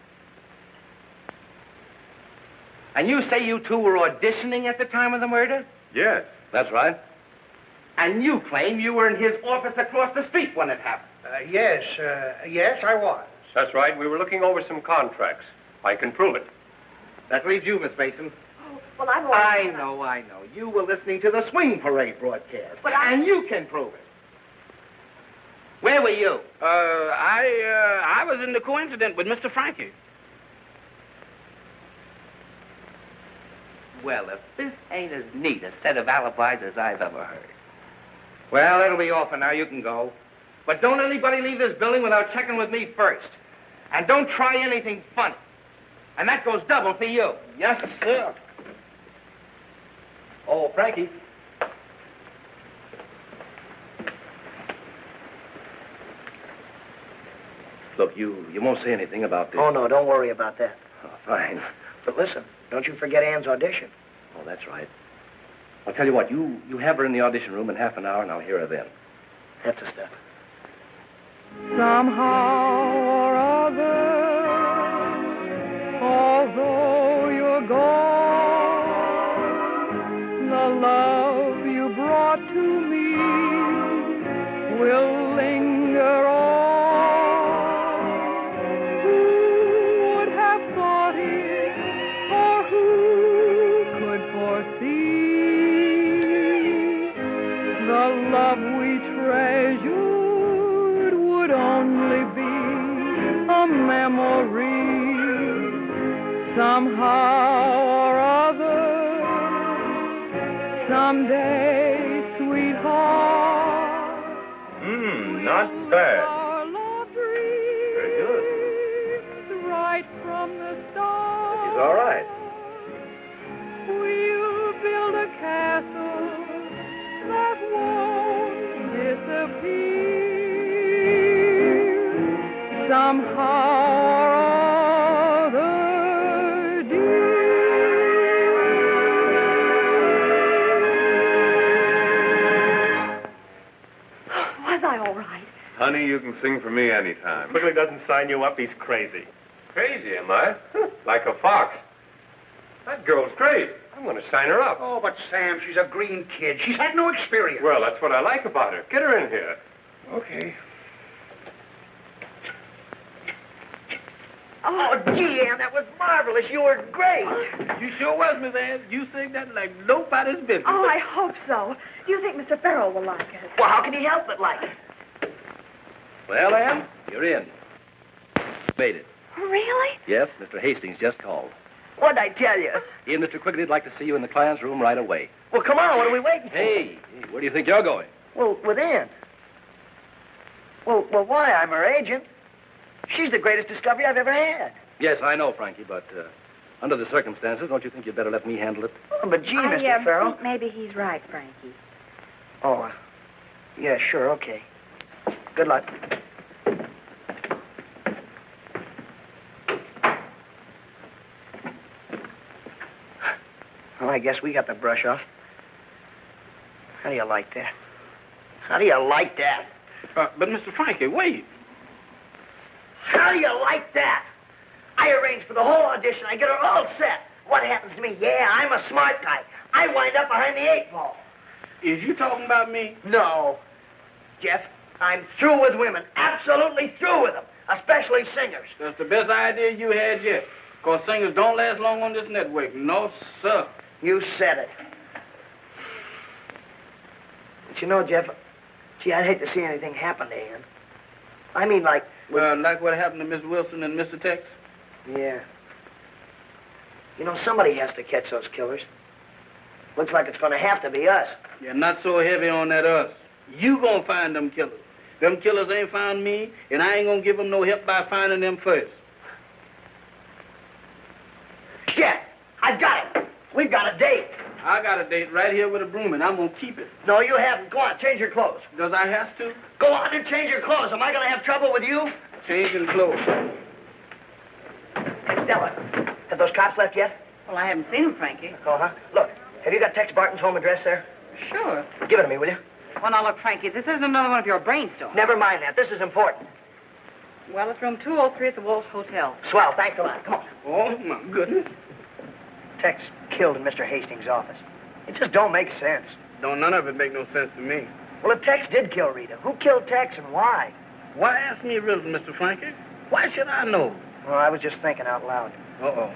Speaker 10: And you say you two were auditioning at the time of the murder?
Speaker 6: Yes.
Speaker 12: That's right.
Speaker 10: And you claim you were in his office across the street when it happened.
Speaker 8: Yes, I was.
Speaker 6: That's right. We were looking over some contracts. I can prove it.
Speaker 10: That leaves you, Miss Mason.
Speaker 3: Oh, well, I've
Speaker 10: I know. You were listening to the swing parade broadcast.
Speaker 3: But
Speaker 10: And you can prove it. Where were you?
Speaker 4: I was in the coincident with Mr. Frankie.
Speaker 10: Well, if this ain't as neat a set of alibis as I've ever heard. Well, that'll be all for now. You can go. But don't anybody leave this building without checking with me first. And don't try anything funny. And that goes double for you.
Speaker 4: Yes, sir.
Speaker 12: Oh, Frankie. Look, you won't say anything about this.
Speaker 2: Oh, no, don't worry about that.
Speaker 12: Oh, fine.
Speaker 2: But listen, don't you forget Ann's audition.
Speaker 12: Oh, that's right. I'll tell you what, you have her in the audition room in half an hour, and I'll hear her then.
Speaker 2: That's the stuff.
Speaker 5: Somehow or other, although you're gone, the love you brought to me will linger on. Who would have thought it, or who could foresee the love we treasured would only be a memory. Somehow or other, someday, sweetheart.
Speaker 6: Not bad.
Speaker 5: Our love
Speaker 6: Very good.
Speaker 5: dreams right from the start.
Speaker 12: She's all right.
Speaker 5: We'll build a castle that won't disappear. Somehow or other,
Speaker 3: Was I all right?
Speaker 11: Honey, you can sing for me anytime.
Speaker 6: Quigley doesn't sign you up, he's crazy.
Speaker 9: Crazy, am I? Like a fox. That girl's great. I'm going to sign her up.
Speaker 8: Oh, but Sam, she's a green kid. She's had no experience.
Speaker 9: Well, that's what I like about her. Get her in here.
Speaker 8: Okay.
Speaker 2: Oh, gee, Ann, that was marvelous. You were great.
Speaker 4: You sure was, Miss Ann. You sang that like nobody's business.
Speaker 3: Oh, I hope so. Do you think Mr. Farrell will like it?
Speaker 2: Well, how can he help but like it?
Speaker 12: Well, Ann, you're in. Made it.
Speaker 3: Really?
Speaker 12: Yes, Mr. Hastings just called.
Speaker 2: What'd I tell you?
Speaker 12: He and Mr. Quigley'd like to see you in the client's room right away.
Speaker 2: Well, come on. What are we waiting for?
Speaker 12: Hey, where do you think you're going?
Speaker 2: Well, with Ann. Well, why? I'm her agent. She's the greatest discovery I've ever had.
Speaker 12: Yes, I know, Frankie, but under the circumstances, don't you think you'd better let me handle it?
Speaker 2: Oh, but gee, Mr.
Speaker 3: I
Speaker 2: Farrell.
Speaker 3: think maybe he's right, Frankie.
Speaker 2: Oh, yeah, sure, okay. Good luck. Well, I guess we got the brush off. How do you like that? How do you like that?
Speaker 4: But Mr. Frankie, wait.
Speaker 2: How do you like that? I arranged for the whole audition. I get her all set. What happens to me? Yeah, I'm a smart guy. I wind up behind the 8 ball.
Speaker 4: Is you talking about me?
Speaker 2: No. Jeff, I'm through with women. Absolutely through with them. Especially singers.
Speaker 4: That's the best idea you had yet. Because singers don't last long on this network. No, sir.
Speaker 2: You said it. But you know, Jeff, gee, I'd hate to see anything happen to Ann. I mean, like...
Speaker 4: like what happened to Miss Wilson and Mr. Tex?
Speaker 2: Yeah. You know, somebody has to catch those killers. Looks like it's going to have to be us.
Speaker 4: Yeah, not so heavy on that us. You gonna find them killers. Them killers ain't found me, and I ain't gonna give them no help by finding them first.
Speaker 2: Jeff, I've got it. We've got a date.
Speaker 4: I got a date right here with a broom, and I'm going to keep it.
Speaker 2: No, you haven't. Go on, change your clothes.
Speaker 4: Does I have to?
Speaker 2: Go on and change your clothes. Am I going to have trouble with you?
Speaker 4: Changing clothes.
Speaker 2: Hey, Stella, have those cops left yet?
Speaker 7: Well, I haven't seen him, Frankie.
Speaker 2: Oh, huh? Look, have you got Tex Barton's home address there?
Speaker 7: Sure.
Speaker 2: Give it to me, will you?
Speaker 7: Well, now, look, Frankie, this isn't another one of your brainstorms.
Speaker 2: Never mind that. This is important.
Speaker 7: Well, it's room 203 at the Walsh Hotel.
Speaker 2: Swell. Thanks a lot. Come on.
Speaker 4: Oh, my goodness.
Speaker 2: Tex killed in Mr. Hastings' office. It just don't make sense.
Speaker 4: Don't none of it make no sense to me.
Speaker 2: Well, if Tex did kill Rita, who killed Tex and why?
Speaker 4: Why ask me a riddle, Mr. Frankie? Why should I know?
Speaker 2: Well, I was just thinking out loud.
Speaker 4: Uh-oh.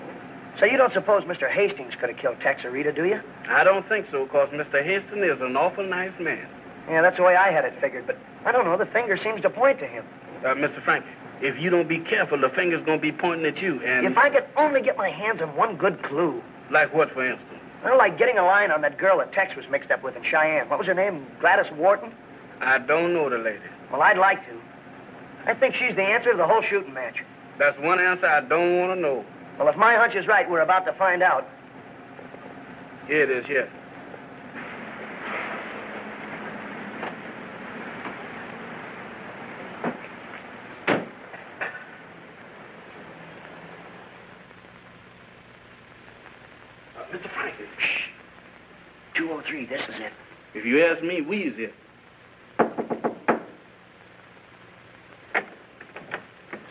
Speaker 2: So you don't suppose Mr. Hastings could have killed Tex or Rita, do you?
Speaker 4: I don't think so, because Mr. Hastings is an awful nice man.
Speaker 2: Yeah, that's the way I had it figured, but I don't know. The finger seems to point to him.
Speaker 4: Mr. Frankie, if you don't be careful, the finger's going to be pointing at you, and...
Speaker 2: If I could only get my hands on one good clue.
Speaker 4: Like what, for instance?
Speaker 2: Well, like getting a line on that girl that Tex was mixed up with in Cheyenne. What was her name? Gladys Wharton?
Speaker 4: I don't know the lady.
Speaker 2: Well, I'd like to. I think she's the answer to the whole shooting match.
Speaker 4: That's one answer I don't want to know.
Speaker 2: Well, if my hunch is right, we're about to find out.
Speaker 4: Here it is, here. Mr. Frankie.
Speaker 2: Shh. 203, this is it.
Speaker 4: If you ask me, we's it.
Speaker 2: There's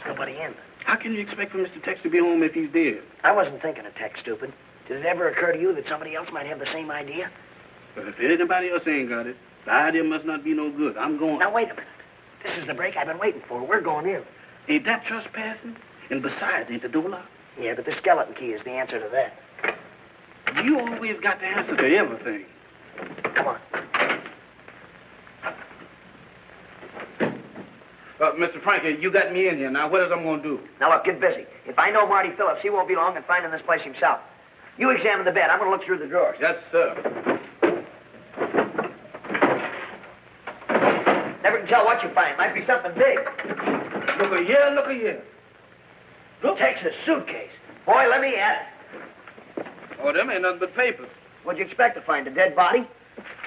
Speaker 2: nobody in.
Speaker 4: How can you expect for Mr. Tex to be home if he's dead?
Speaker 2: I wasn't thinking of Tex, stupid. Did it ever occur to you that somebody else might have the same idea?
Speaker 4: But if anybody else ain't got it, the idea must not be no good. I'm going.
Speaker 2: Now, wait a minute. This is the break I've been waiting for. We're going in.
Speaker 4: Ain't that trespassing? And besides, ain't the door locked?
Speaker 2: Yeah, but the skeleton key is the answer to that.
Speaker 4: You always got the answer to everything.
Speaker 2: Come on.
Speaker 4: Mr. Frankie, you got me in here. Now, what is I'm going to do?
Speaker 2: Now, look, get busy. If I know Marty Phillips, he won't be long in finding this place himself. You examine the bed. I'm going to look through the drawers.
Speaker 4: Yes, sir.
Speaker 2: Never can tell what you find. Might be something big.
Speaker 4: Look a here, look a here.
Speaker 2: Look. Texas suitcase. Boy, let me at it.
Speaker 4: Oh, them ain't nothing but papers.
Speaker 2: What'd you expect to find? A dead body?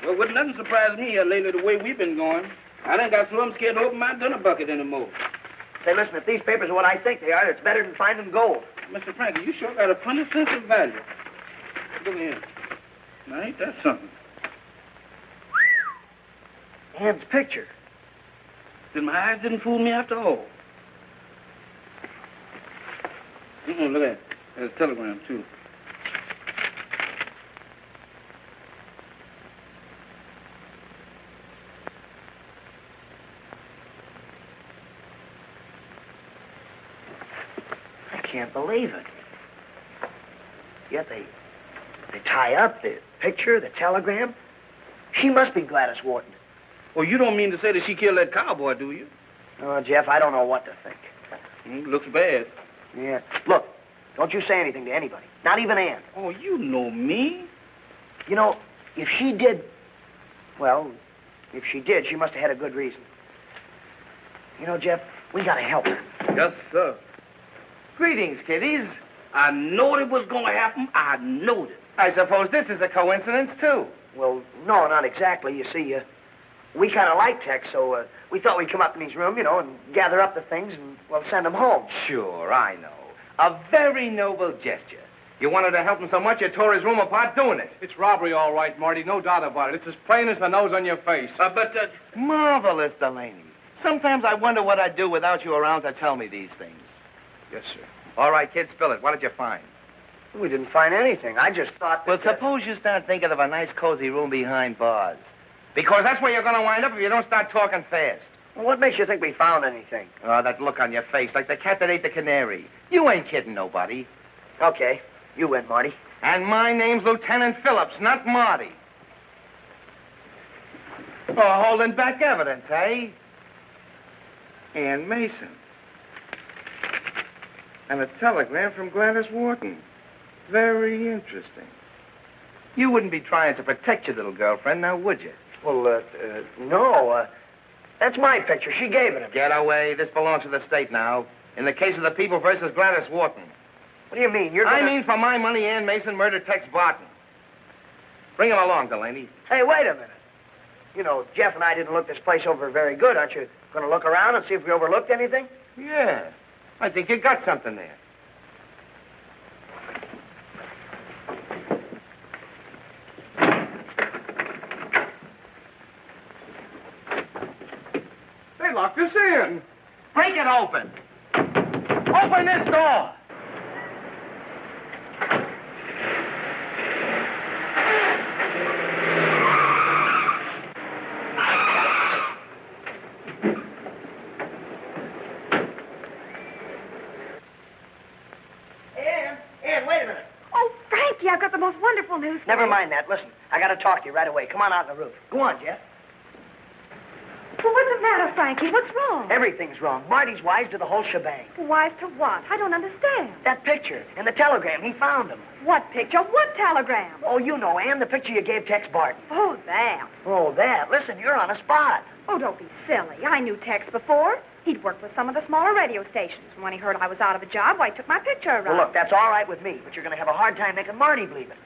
Speaker 4: Well, wouldn't nothing surprise me here lately the way we've been going. I done got so I'm scared to open my dinner bucket anymore.
Speaker 2: Say, listen, if these papers are what I think they are, it's better than finding gold.
Speaker 4: Mr. Frankie, you sure got a funny sense of value. Look at here. Now, ain't that something?
Speaker 2: Ann's picture.
Speaker 4: Then my eyes didn't fool me after all. Look at that. There's a telegram, too.
Speaker 2: I can't believe it. Yet they tie up the picture, the telegram. She must be Gladys Wharton.
Speaker 4: Well, you don't mean to say that she killed that cowboy, do you?
Speaker 2: Oh, Jeff, I don't know what to think.
Speaker 4: Looks bad.
Speaker 2: Yeah. Look, don't you say anything to anybody. Not even Ann.
Speaker 4: Oh, you know me.
Speaker 2: You know, if she did... Well, if she did, she must have had a good reason. You know, Jeff, we gotta help her.
Speaker 4: Yes, sir.
Speaker 10: Greetings, kiddies.
Speaker 4: I knowed it was going to happen. I knowed it.
Speaker 10: I suppose this is a coincidence, too.
Speaker 2: Well, no, not exactly. You see, we kind of like Tex, so we thought we'd come up in his room, you know, and gather up the things and, well, send him home.
Speaker 10: Sure, I know. A very noble gesture. You wanted to help him so much you tore his room apart doing it.
Speaker 9: It's robbery, all right, Marty. No doubt about it. It's as plain as the nose on your face.
Speaker 10: Marvelous, Delaney. Sometimes I wonder what I'd do without you around to tell me these things.
Speaker 9: Yes, sir.
Speaker 10: All right, kid, spill it. What did you find?
Speaker 2: We didn't find anything. I just thought that...
Speaker 10: Well, suppose you start thinking of a nice, cozy room behind bars. Because that's where you're going to wind up if you don't start talking fast.
Speaker 2: Well, what makes you think we found anything?
Speaker 10: Oh, that look on your face, like the cat that ate the canary. You ain't kidding nobody.
Speaker 2: Okay. You win, Marty.
Speaker 10: And my name's Lieutenant Phillips, not Marty. Oh, holding back evidence, eh? Ann Mason. And a telegram from Gladys Wharton. Very interesting. You wouldn't be trying to protect your little girlfriend, now would you?
Speaker 2: Well, no. That's my picture. She gave it him.
Speaker 10: Get away. This belongs to the state now. In the case of the people versus Gladys Wharton.
Speaker 2: What do you mean?
Speaker 10: I mean, for my money, Ann Mason murdered Tex Barton. Bring him along, Delaney.
Speaker 2: Hey, wait a minute. You know, Jeff and I didn't look this place over very good. Aren't you going to look around and see if we overlooked anything?
Speaker 10: Yeah. I think you got something there.
Speaker 8: They locked us in.
Speaker 10: Break it open. Open this door.
Speaker 2: Ann, wait a minute.
Speaker 3: Oh, Frankie, I've got the most wonderful news for
Speaker 2: Never
Speaker 3: you.
Speaker 2: mind that. Listen, I got to talk to you right away. Come on out on the roof. Go on, Jeff.
Speaker 3: Well, what's the matter, Frankie? What's wrong?
Speaker 2: Everything's wrong. Marty's wise to the whole shebang.
Speaker 3: Wise to what? I don't understand.
Speaker 2: That picture and the telegram, he found them.
Speaker 3: What picture? What telegram?
Speaker 2: Oh, you know, Ann, the picture you gave Tex Barton.
Speaker 3: Oh, that.
Speaker 2: Oh, that. Listen, you're on a spot.
Speaker 3: Oh, don't be silly. I knew Tex before. He'd worked with some of the smaller radio stations. And when he heard I was out of a job, why, he took my picture around.
Speaker 2: Well, look, that's all right with me, but you're going to have a hard time making Marty believe it.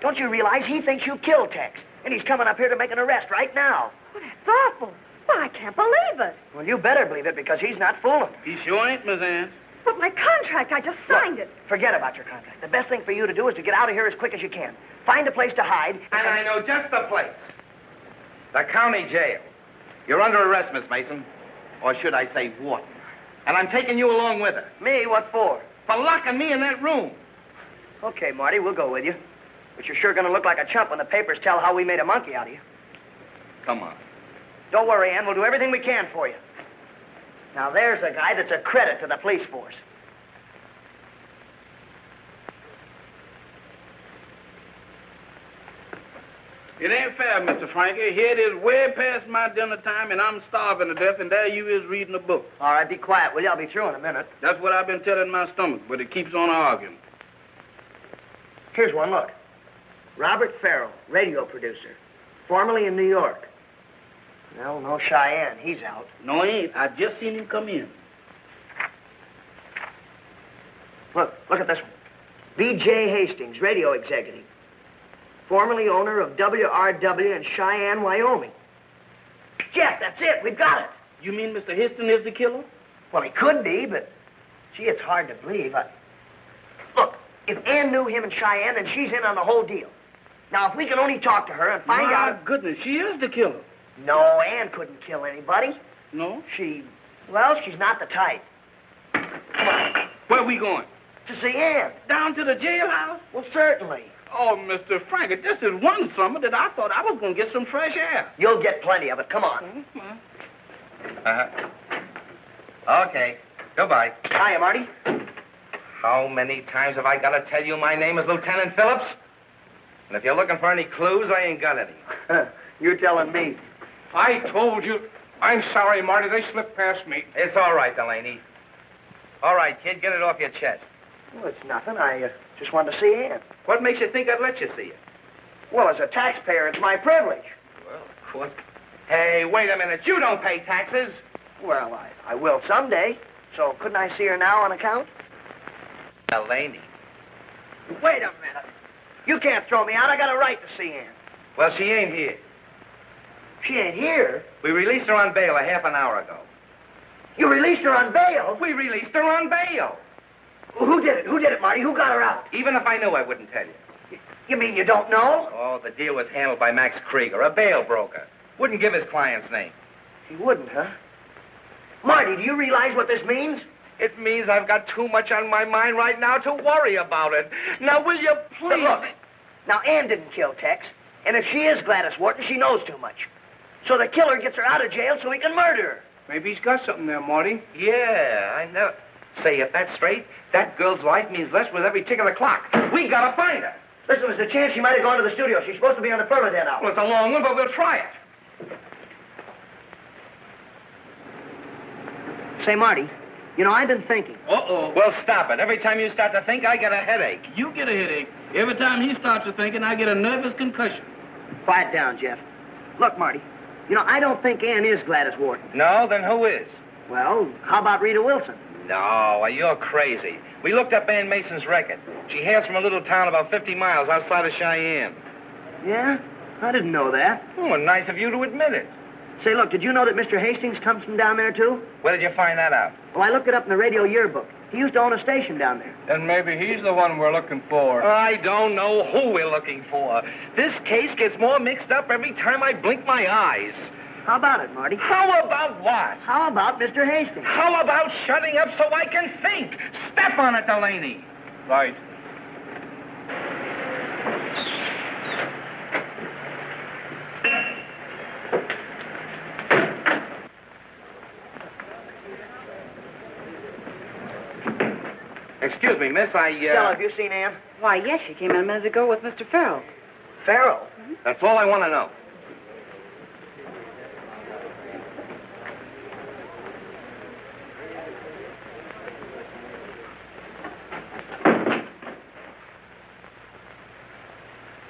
Speaker 2: Don't you realize he thinks you killed Tex? And he's coming up here to make an arrest right now.
Speaker 3: Oh, that's awful. Why, I can't believe it.
Speaker 2: Well, you better believe it because he's not fooling.
Speaker 4: He sure ain't, Miss Ann.
Speaker 3: But my contract, I just signed it.
Speaker 2: Forget about your contract. The best thing for you to do is to get out of here as quick as you can. Find a place to hide.
Speaker 10: And I know just the place. The county jail. You're under arrest, Miss Mason. Or should I say, Warden. And I'm taking you along with her.
Speaker 2: Me? What for?
Speaker 10: For locking me in that room.
Speaker 2: Okay, Marty, we'll go with you. But you're sure going to look like a chump when the papers tell how we made a monkey out of you.
Speaker 10: Come on.
Speaker 2: Don't worry, Ann. We'll do everything we can for you. Now, there's a guy that's a credit to the police force.
Speaker 4: It ain't fair, Mr. Frankie. Here it is way past my dinner time, and I'm starving to death, and there you is reading a book.
Speaker 2: All right, be quiet, will you? I'll be through in a minute.
Speaker 4: That's what I've been telling my stomach, but it keeps on arguing.
Speaker 2: Here's one, look. Robert Farrell, radio producer, formerly in New York. Well, no Cheyenne. He's out.
Speaker 4: No, he ain't. I just seen him come in.
Speaker 2: Look at this one. B.J. Hastings, radio executive. Formerly owner of WRW in Cheyenne, Wyoming. Jeff, that's it. We've got it.
Speaker 4: You mean Mr. Hastings is the killer?
Speaker 2: Well, he could be, but, gee, it's hard to believe. Look, if Ann knew him in Cheyenne, then she's in on the whole deal. Now, if we can only talk to her and find out...
Speaker 4: My goodness, she is the killer.
Speaker 2: No, Ann couldn't kill anybody.
Speaker 4: No?
Speaker 2: She's not the type. Come on.
Speaker 4: Where are we going?
Speaker 2: To see Ann.
Speaker 4: Down to the jailhouse?
Speaker 2: Well, certainly.
Speaker 4: Oh, Mr. Frankie, this is one summer that I thought I was going to get some fresh air.
Speaker 2: You'll get plenty of it. Come on.
Speaker 10: Okay. Goodbye.
Speaker 2: Hiya, Marty.
Speaker 10: How many times have I got to tell you my name is Lieutenant Phillips? And if you're looking for any clues, I ain't got any.
Speaker 2: You're telling me.
Speaker 8: I told you. I'm sorry, Marty. They slipped past me.
Speaker 10: It's all right, Delaney. All right, kid, get it off your chest.
Speaker 2: Well, it's nothing. I just wanted to see Ann.
Speaker 10: What makes you think I'd let you see it?
Speaker 2: Well, as a taxpayer, it's my privilege.
Speaker 10: Well, of course. Hey, wait a minute. You don't pay taxes.
Speaker 2: Well, I will someday. So couldn't I see her now on account?
Speaker 10: Delaney.
Speaker 2: Wait a minute. You can't throw me out. I got a right to see Ann.
Speaker 10: Well, she ain't here.
Speaker 2: She ain't here?
Speaker 10: We released her on bail a half an hour ago.
Speaker 2: You released her on bail?
Speaker 10: We released her on bail.
Speaker 2: Who did it? Who did it, Marty? Who got her out?
Speaker 10: Even if I knew, I wouldn't tell you.
Speaker 2: You mean you don't know?
Speaker 10: Oh, the deal was handled by Max Krieger, a bail broker. Wouldn't give his client's name.
Speaker 2: He wouldn't, huh? Marty, do you realize what this means?
Speaker 10: It means I've got too much on my mind right now to worry about it. Now, will you please...
Speaker 2: But look, now, Ann didn't kill Tex, and if she is Gladys Wharton, she knows too much. So the killer gets her out of jail so he can murder her.
Speaker 8: Maybe he's got something there, Marty.
Speaker 10: Yeah, I know. Say, if that's straight, that girl's life means less with every tick of the clock. We gotta find her.
Speaker 2: Listen, there's a chance she might have gone to the studio. She's supposed to be on the permit now.
Speaker 10: Well, it's a long one, but we'll try it.
Speaker 2: Say, Marty, you know, I've been thinking.
Speaker 4: Uh-oh.
Speaker 10: Well, stop it. Every time you start to think, I get a headache.
Speaker 4: You get a headache. Every time he starts to thinking, I get a nervous concussion.
Speaker 2: Quiet down, Jeff. Look, Marty, you know, I don't think Ann is Gladys Wharton.
Speaker 10: No? Then who is?
Speaker 2: Well, how about Rita Wilson?
Speaker 10: No, you're crazy. We looked up Ann Mason's record. She hails from a little town about 50 miles outside of Cheyenne.
Speaker 2: Yeah? I didn't know that.
Speaker 10: Oh, nice of you to admit it.
Speaker 2: Say, look, did you know that Mr. Hastings comes from down there, too?
Speaker 10: Where did you find that out?
Speaker 2: Well, I looked it up in the radio yearbook. He used to own a station down there.
Speaker 10: Then maybe he's the one we're looking for. I don't know who we're looking for. This case gets more mixed up every time I blink my eyes.
Speaker 2: How about it, Marty?
Speaker 10: How about what?
Speaker 2: How about Mr. Hastings?
Speaker 10: How about shutting up so I can think? Step on it, Delaney. Right. Excuse me, miss,
Speaker 2: Stella, have you seen Ann?
Speaker 7: Why, yes, she came in a minute ago with Mr. Farrell.
Speaker 2: Farrell?
Speaker 10: That's all I want to know.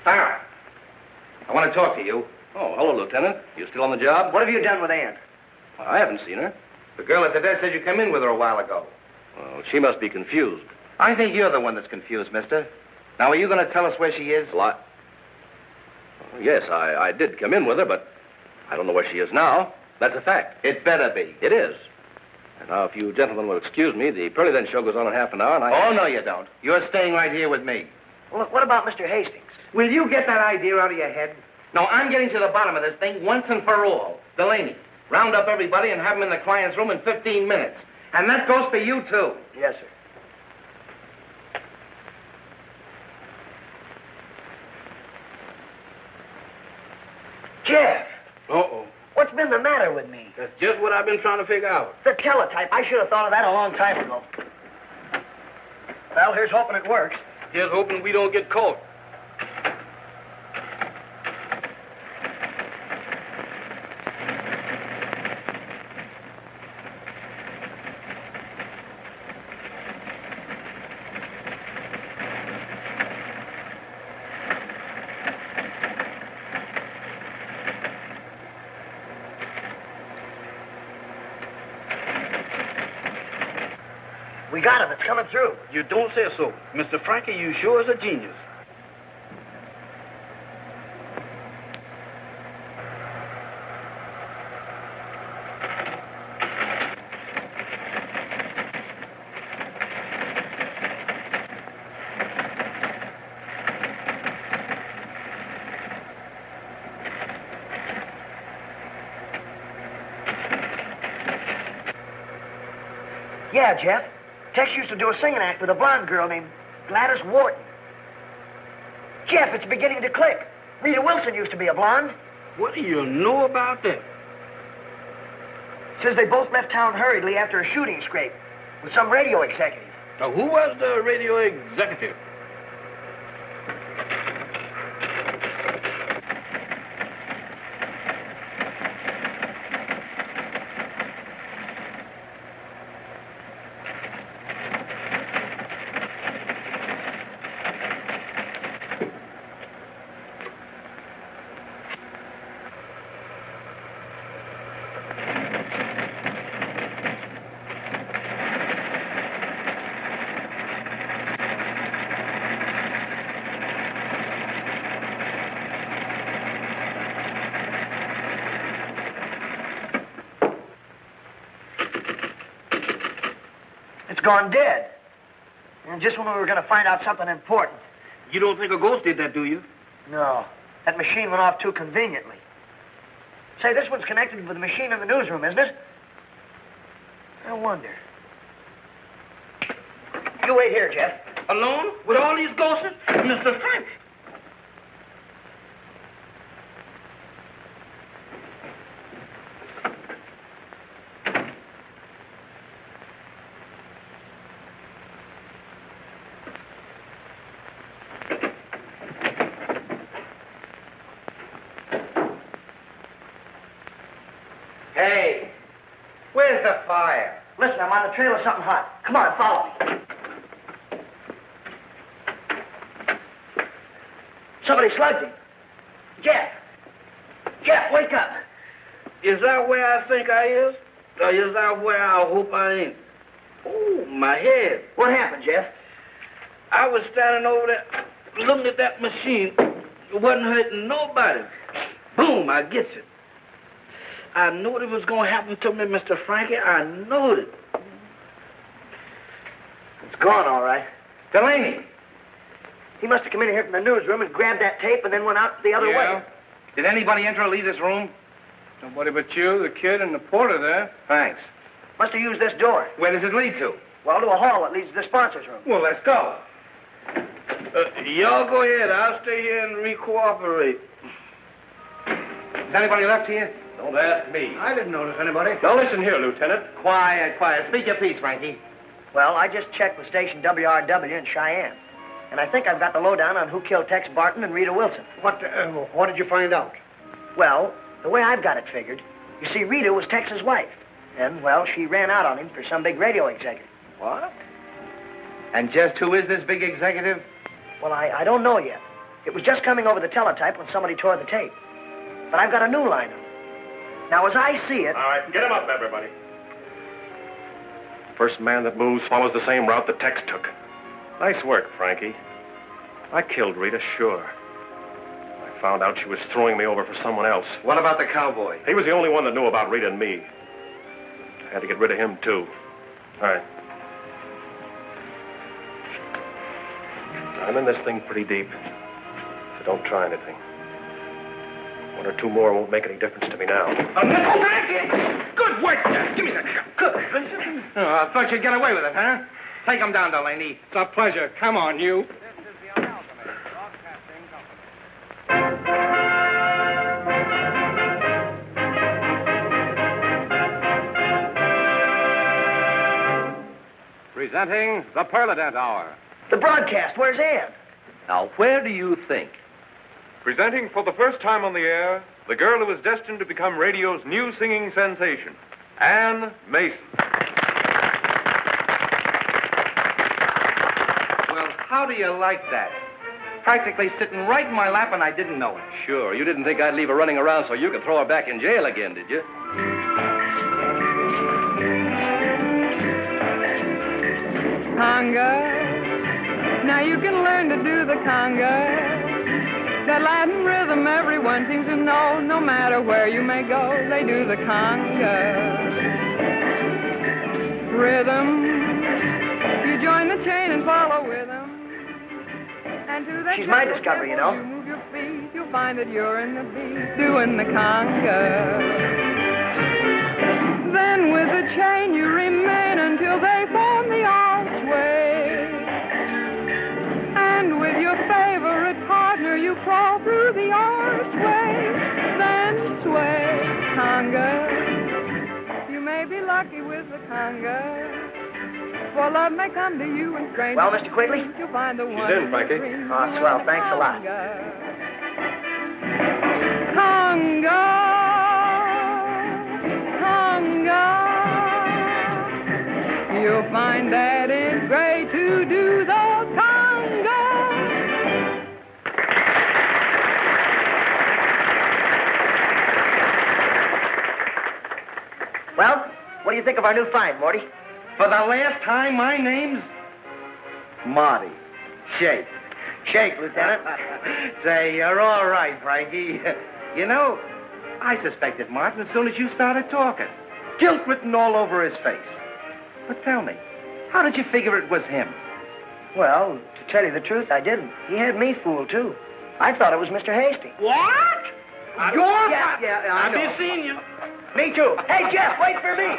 Speaker 10: Farrell, I want to talk to you.
Speaker 12: Oh, hello, Lieutenant. You still on the job?
Speaker 2: What have you done with Ann?
Speaker 12: Well, I haven't seen her.
Speaker 10: The girl at the desk said you came in with her a while ago.
Speaker 12: Well, she must be confused.
Speaker 10: I think you're the one that's confused, mister. Now, are you going to tell us where she is?
Speaker 12: Well, yes, I did come in with her, but I don't know where she is now. That's a fact.
Speaker 10: It better be.
Speaker 12: It is. And now, if you gentlemen will excuse me, the Pearly Then show goes on in half an hour, and
Speaker 10: Oh, no, you don't. You're staying right here with me.
Speaker 2: Well, look, what about Mr. Hastings?
Speaker 10: Will you get that idea out of your head? No, I'm getting to the bottom of this thing once and for all. Delaney, round up everybody and have them in the client's room in 15 minutes. And that goes for you, too.
Speaker 2: Yes, sir. Jeff!
Speaker 4: Uh-oh.
Speaker 2: What's been the matter with me?
Speaker 4: That's just what I've been trying to figure out.
Speaker 2: The teletype. I should have thought of that a long time ago. Well, here's hoping it works.
Speaker 4: Just hoping we don't get caught.
Speaker 2: We got him. It's coming through.
Speaker 4: You don't say so. Mr. Frankie, you sure is a genius.
Speaker 2: Yeah, Jeff. Tex used to do a singing act with a blonde girl named Gladys Wharton. Jeff, it's beginning to click. Rita Wilson used to be a blonde.
Speaker 4: What do you know about that?
Speaker 2: Says they both left town hurriedly after a shooting scrape with some radio executive.
Speaker 4: Now, who was the radio executive?
Speaker 2: It's gone dead. And just when we were going to find out something important.
Speaker 4: You don't think a ghost did that, do you?
Speaker 2: No. That machine went off too conveniently. Say, this one's connected with the machine in the newsroom, isn't it? I wonder. You wait here, Jeff.
Speaker 4: Alone? With all these ghosts? Mr. Frank!
Speaker 10: Hey, where's the fire?
Speaker 2: Listen, I'm on the trail of something hot. Come on, follow me. Somebody slugged him. Jeff! Jeff, wake up!
Speaker 4: Is that where I think I is? Or is that where I hope I ain't? Oh, my head.
Speaker 2: What happened, Jeff?
Speaker 4: I was standing over there looking at that machine It wasn't hurting nobody. Boom, I gets it. I knew it was going to happen to me, Mr. Frankie. I knew it.
Speaker 2: It's gone, all right.
Speaker 10: Delaney.
Speaker 2: He must have come in here from the newsroom and grabbed that tape and then went out the other way.
Speaker 10: Did anybody enter or leave this room?
Speaker 9: Nobody but you, the kid, and the porter there.
Speaker 10: Thanks.
Speaker 2: Must have used this door.
Speaker 10: Where does it lead to?
Speaker 2: Well, to a hall that leads to the sponsors' room.
Speaker 10: Well, let's go.
Speaker 4: Y'all go ahead. I'll stay here and re-cooperate.
Speaker 10: Is anybody left here?
Speaker 6: Don't ask me.
Speaker 8: I didn't notice anybody.
Speaker 6: Now listen here, Lieutenant.
Speaker 10: Quiet, quiet. Speak your piece, Frankie.
Speaker 2: Well, I just checked with station WRW in Cheyenne. And I think I've got the lowdown on who killed Tex Barton and Rita Wilson.
Speaker 8: What did you find out?
Speaker 2: Well, the way I've got it figured, you see, Rita was Tex's wife. And, well, she ran out on him for some big radio executive.
Speaker 10: What? And just who is this big executive?
Speaker 2: Well, I don't know yet. It was just coming over the teletype when somebody tore the tape. But I've got a new line on it. Now, as I see it...
Speaker 6: All right, get him up, everybody. First man that moves follows the same route that Tex took. Nice work, Frankie. I killed Rita, sure. I found out she was throwing me over for someone else.
Speaker 10: What about the cowboy?
Speaker 6: He was the only one that knew about Rita and me. I had to get rid of him, too. All right. I'm in this thing pretty deep, so don't try anything. One or two more won't make any difference to me now.
Speaker 10: Good work, Dad. Give me that. Good. Oh, I thought you'd get away with it, huh? Take him down, Delaney.
Speaker 9: It's a pleasure. Come on, you.
Speaker 13: Presenting the Perladent Hour.
Speaker 2: The broadcast, where's Ann?
Speaker 12: Now, where do you think?
Speaker 14: Presenting for the first time on the air, the girl who is destined to become radio's new singing sensation, Ann Mason.
Speaker 10: Well, how do you like that? Practically sitting right in my lap and I didn't know it.
Speaker 12: Sure, you didn't think I'd leave her running around so you could throw her back in jail again, did you?
Speaker 5: Conga, now you can learn to do the conga. That Latin rhythm everyone seems to know. No matter where you may go, they do the conga. Rhythm, you join the chain and follow with them. And to that
Speaker 2: She's my discovery, you know.
Speaker 5: You move your feet, you'll find that you're in the beat, doing the conga. Then with the chain you remain until they form the archway. And with your favorite partner you crawl through the archway. Then sway, conga. You may be lucky with the conga. For love may come to you in strange.
Speaker 2: Well, Mr. Quigley?
Speaker 5: You'll find the one.
Speaker 6: She's in, Frankie.
Speaker 2: Oh, swell. Thanks a lot.
Speaker 5: Conga, conga. You'll find that it's great to do the conga.
Speaker 2: Well, what do you think of our new find, Morty?
Speaker 10: For the last time, my name's Marty. Shake.
Speaker 2: Shake, Lieutenant.
Speaker 10: Say, you're all right, Frankie. You know, I suspected Martin as soon as you started talking. Guilt written all over his face. But tell me, how did you figure it was him?
Speaker 2: Well, to tell you the truth, I didn't. He had me fooled, too. I thought it was Mr. Hastings.
Speaker 4: What?
Speaker 2: Yeah, I know.
Speaker 4: I've seen you.
Speaker 2: Me, too. Hey, Jeff, wait for me.